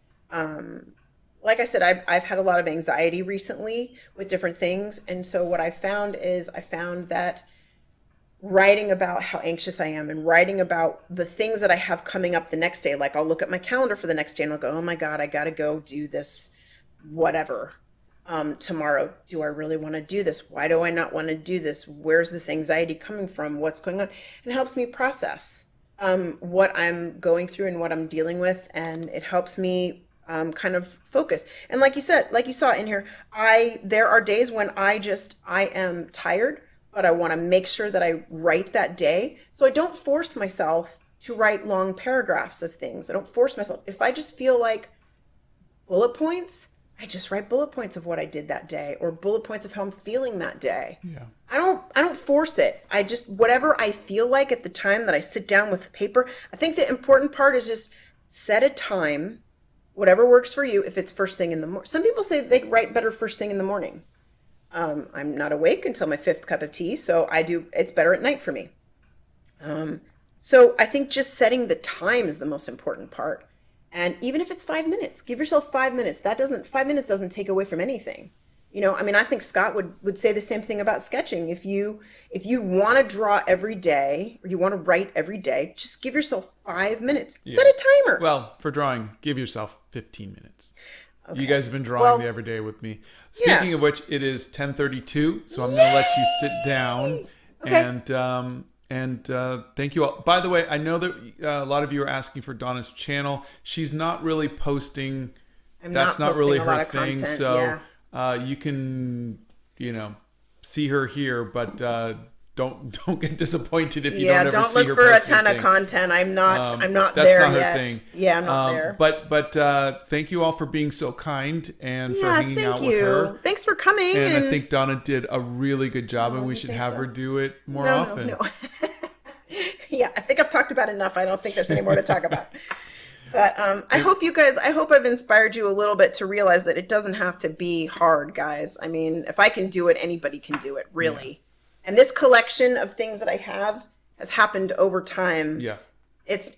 Like I said, I've had a lot of anxiety recently with different things. And so what I found that writing about how anxious I am and writing about the things that I have coming up the next day, like I'll look at my calendar for the next day and I'll go, oh my God, I got to go do this, whatever. Tomorrow, do I really want to do this? Why do I not want to do this? Where's this anxiety coming from? What's going on? It helps me process what I'm going through and what I'm dealing with, and it helps me kind of focus. And like you said, like you saw in here, there are days when I am tired, but I want to make sure that I write that day. So I don't force myself to write long paragraphs of things. I don't force myself. If I just feel like bullet points, I just write bullet points of what I did that day, or bullet points of how I'm feeling that day. Yeah. I don't force it. I just, whatever I feel like at the time that I sit down with the paper. I think the important part is just set a time, whatever works for you. If it's first thing in the morning, some people say they write better first thing in the morning. I'm not awake until my 5th cup of tea, so it's better at night for me. So I think just setting the time is the most important part. And even if it's 5 minutes, give yourself 5 minutes. 5 minutes doesn't take away from anything. You know, I mean, I think Scott would say the same thing about sketching. If you want to draw every day, or you want to write every day, just give yourself 5 minutes. Yeah. Set a timer. Well, for drawing, give yourself 15 minutes. Okay. You guys have been drawing the every day with me. Speaking of which, it is 10:32, so I'm going to let you sit down. Okay. And thank you all. By the way, I know that a lot of you are asking for Donna's channel. She's not really posting. That's not really her thing. Content, so you can, see her here, but don't get disappointed if you don't ever see her. Yeah, don't look for a ton of content. I'm not there yet. That's not her thing. Yeah, I'm not there. But thank you all for being so kind and for hanging out with her. Thanks for coming. And I think Donna did a really good job, and we should have her do it more often. No. Yeah, I think I've talked about enough. I don't think there's any more to talk about. But I hope I've inspired you a little bit to realize that it doesn't have to be hard, guys. I mean, if I can do it, anybody can do it, really. Yeah. And this collection of things that I have has happened over time. Yeah. It's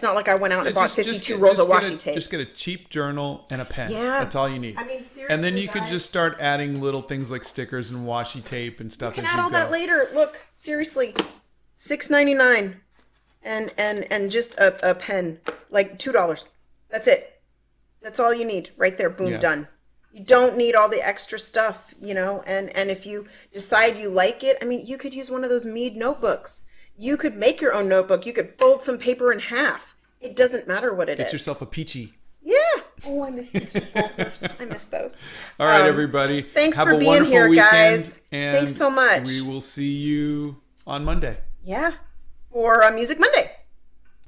not like I went out and bought 52 rolls of washi tape. Just get a cheap journal and a pen. Yeah. That's all you need. I mean, seriously, and then you could just start adding little things like stickers and washi tape and stuff. You can add all that later. Look, seriously, $6.99 and just a pen, like $2. That's it. That's all you need right there. Boom, done. You don't need all the extra stuff, and if you decide you like it, I mean, you could use one of those Mead notebooks. You could make your own notebook. You could fold some paper in half. It doesn't matter what it is. Get yourself a peachy. Yeah. Oh, I miss the chip folders. I miss those. All right, everybody. Thanks Have for a being wonderful here, weekend, guys. and Thanks so much. We will see you on Monday. Yeah. For Music Monday.